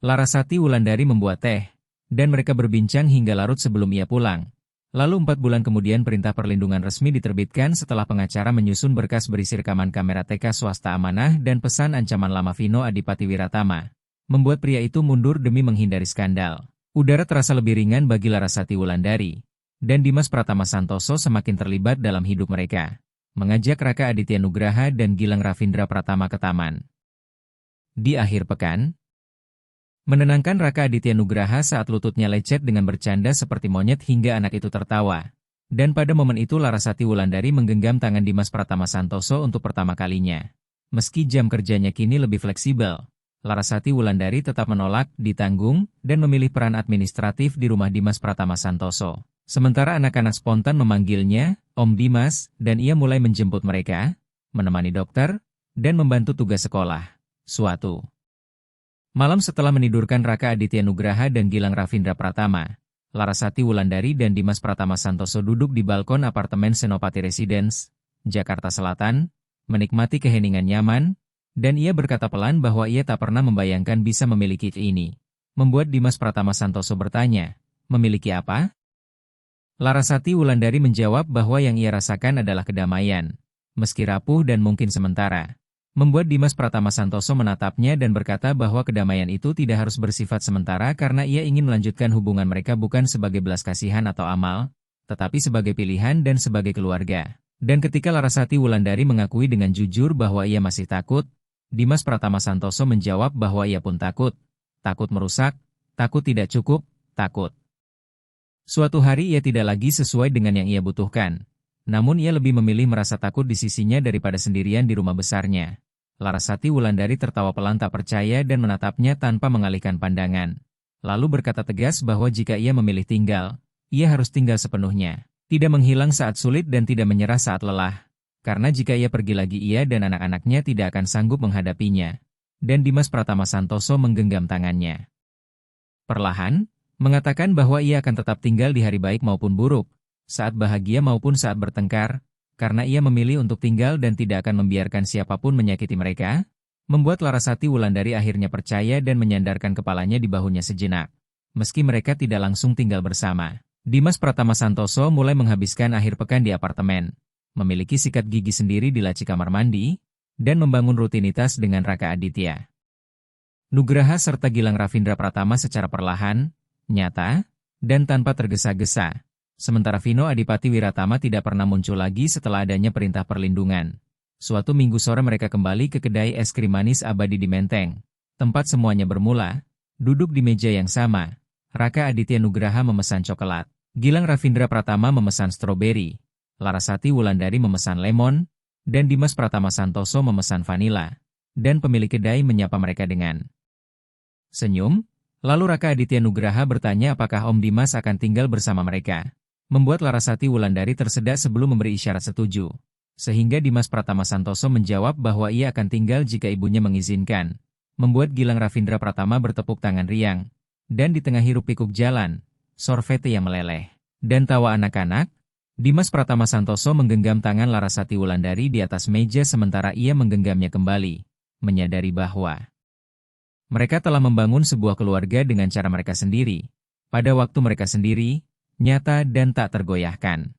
Larasati Wulandari membuat teh, dan mereka berbincang hingga larut sebelum ia pulang. Lalu 4 bulan kemudian perintah perlindungan resmi diterbitkan setelah pengacara menyusun berkas berisi rekaman kamera TK swasta amanah dan pesan ancaman lama Vino Adipati Wiratama. Membuat pria itu mundur demi menghindari skandal. Udara terasa lebih ringan bagi Larasati Wulandari, dan Dimas Pratama Santoso semakin terlibat dalam hidup mereka. Mengajak Raka Aditya Nugraha dan Gilang Ravindra Pratama ke taman. Di akhir pekan, menenangkan Raka Aditya Nugraha saat lututnya lecet dengan bercanda seperti monyet hingga anak itu tertawa. Dan pada momen itu Larasati Wulandari menggenggam tangan Dimas Pratama Santoso untuk pertama kalinya. Meski jam kerjanya kini lebih fleksibel, Larasati Wulandari tetap menolak ditanggung dan memilih peran administratif di rumah Dimas Pratama Santoso. Sementara anak-anak spontan memanggilnya Om Dimas, dan ia mulai menjemput mereka, menemani dokter, dan membantu tugas sekolah. Suatu malam setelah menidurkan Raka Aditya Nugraha dan Gilang Ravindra Pratama, Larasati Wulandari dan Dimas Pratama Santoso duduk di balkon apartemen Senopati Residence, Jakarta Selatan, menikmati keheningan nyaman, dan ia berkata pelan bahwa ia tak pernah membayangkan bisa memiliki ini. Membuat Dimas Pratama Santoso bertanya, "Memiliki apa?" Larasati Wulandari menjawab bahwa yang ia rasakan adalah kedamaian, meski rapuh dan mungkin sementara. Membuat Dimas Pratama Santoso menatapnya dan berkata bahwa kedamaian itu tidak harus bersifat sementara karena ia ingin melanjutkan hubungan mereka bukan sebagai belas kasihan atau amal, tetapi sebagai pilihan dan sebagai keluarga. Dan ketika Larasati Wulandari mengakui dengan jujur bahwa ia masih takut, Dimas Pratama Santoso menjawab bahwa ia pun takut. Takut merusak, takut tidak cukup, takut suatu hari ia tidak lagi sesuai dengan yang ia butuhkan. Namun ia lebih memilih merasa takut di sisinya daripada sendirian di rumah besarnya. Larasati Wulandari tertawa pelan tak percaya dan menatapnya tanpa mengalihkan pandangan. Lalu berkata tegas bahwa jika ia memilih tinggal, ia harus tinggal sepenuhnya. Tidak menghilang saat sulit dan tidak menyerah saat lelah. Karena jika ia pergi lagi ia dan anak-anaknya tidak akan sanggup menghadapinya. Dan Dimas Pratama Santoso menggenggam tangannya. Perlahan, mengatakan bahwa ia akan tetap tinggal di hari baik maupun buruk, saat bahagia maupun saat bertengkar, karena ia memilih untuk tinggal dan tidak akan membiarkan siapapun menyakiti mereka, membuat Larasati Wulandari akhirnya percaya dan menyandarkan kepalanya di bahunya sejenak. Meski mereka tidak langsung tinggal bersama, Dimas Pratama Santoso mulai menghabiskan akhir pekan di apartemen, memiliki sikat gigi sendiri di laci kamar mandi, dan membangun rutinitas dengan Raka Aditya Nugraha serta Gilang Ravindra Pratama secara perlahan, nyata, dan tanpa tergesa-gesa. Sementara Vino Adipati Wiratama tidak pernah muncul lagi setelah adanya perintah perlindungan. Suatu minggu sore mereka kembali ke kedai es krim manis abadi di Menteng. Tempat semuanya bermula, duduk di meja yang sama. Raka Aditya Nugraha memesan coklat. Gilang Ravindra Pratama memesan stroberi. Larasati Wulandari memesan lemon, dan Dimas Pratama Santoso memesan vanila. Dan pemilik kedai menyapa mereka dengan senyum. Lalu Raka Aditya Nugraha bertanya apakah Om Dimas akan tinggal bersama mereka. Membuat Larasati Wulandari tersedak sebelum memberi isyarat setuju. Sehingga Dimas Pratama Santoso menjawab bahwa ia akan tinggal jika ibunya mengizinkan. Membuat Gilang Ravindra Pratama bertepuk tangan riang. Dan di tengah hiruk-pikuk jalan, sorvete yang meleleh, dan tawa anak-anak, Dimas Pratama Santoso menggenggam tangan Larasati Wulandari di atas meja sementara ia menggenggamnya kembali, menyadari bahwa mereka telah membangun sebuah keluarga dengan cara mereka sendiri, pada waktu mereka sendiri, nyata dan tak tergoyahkan.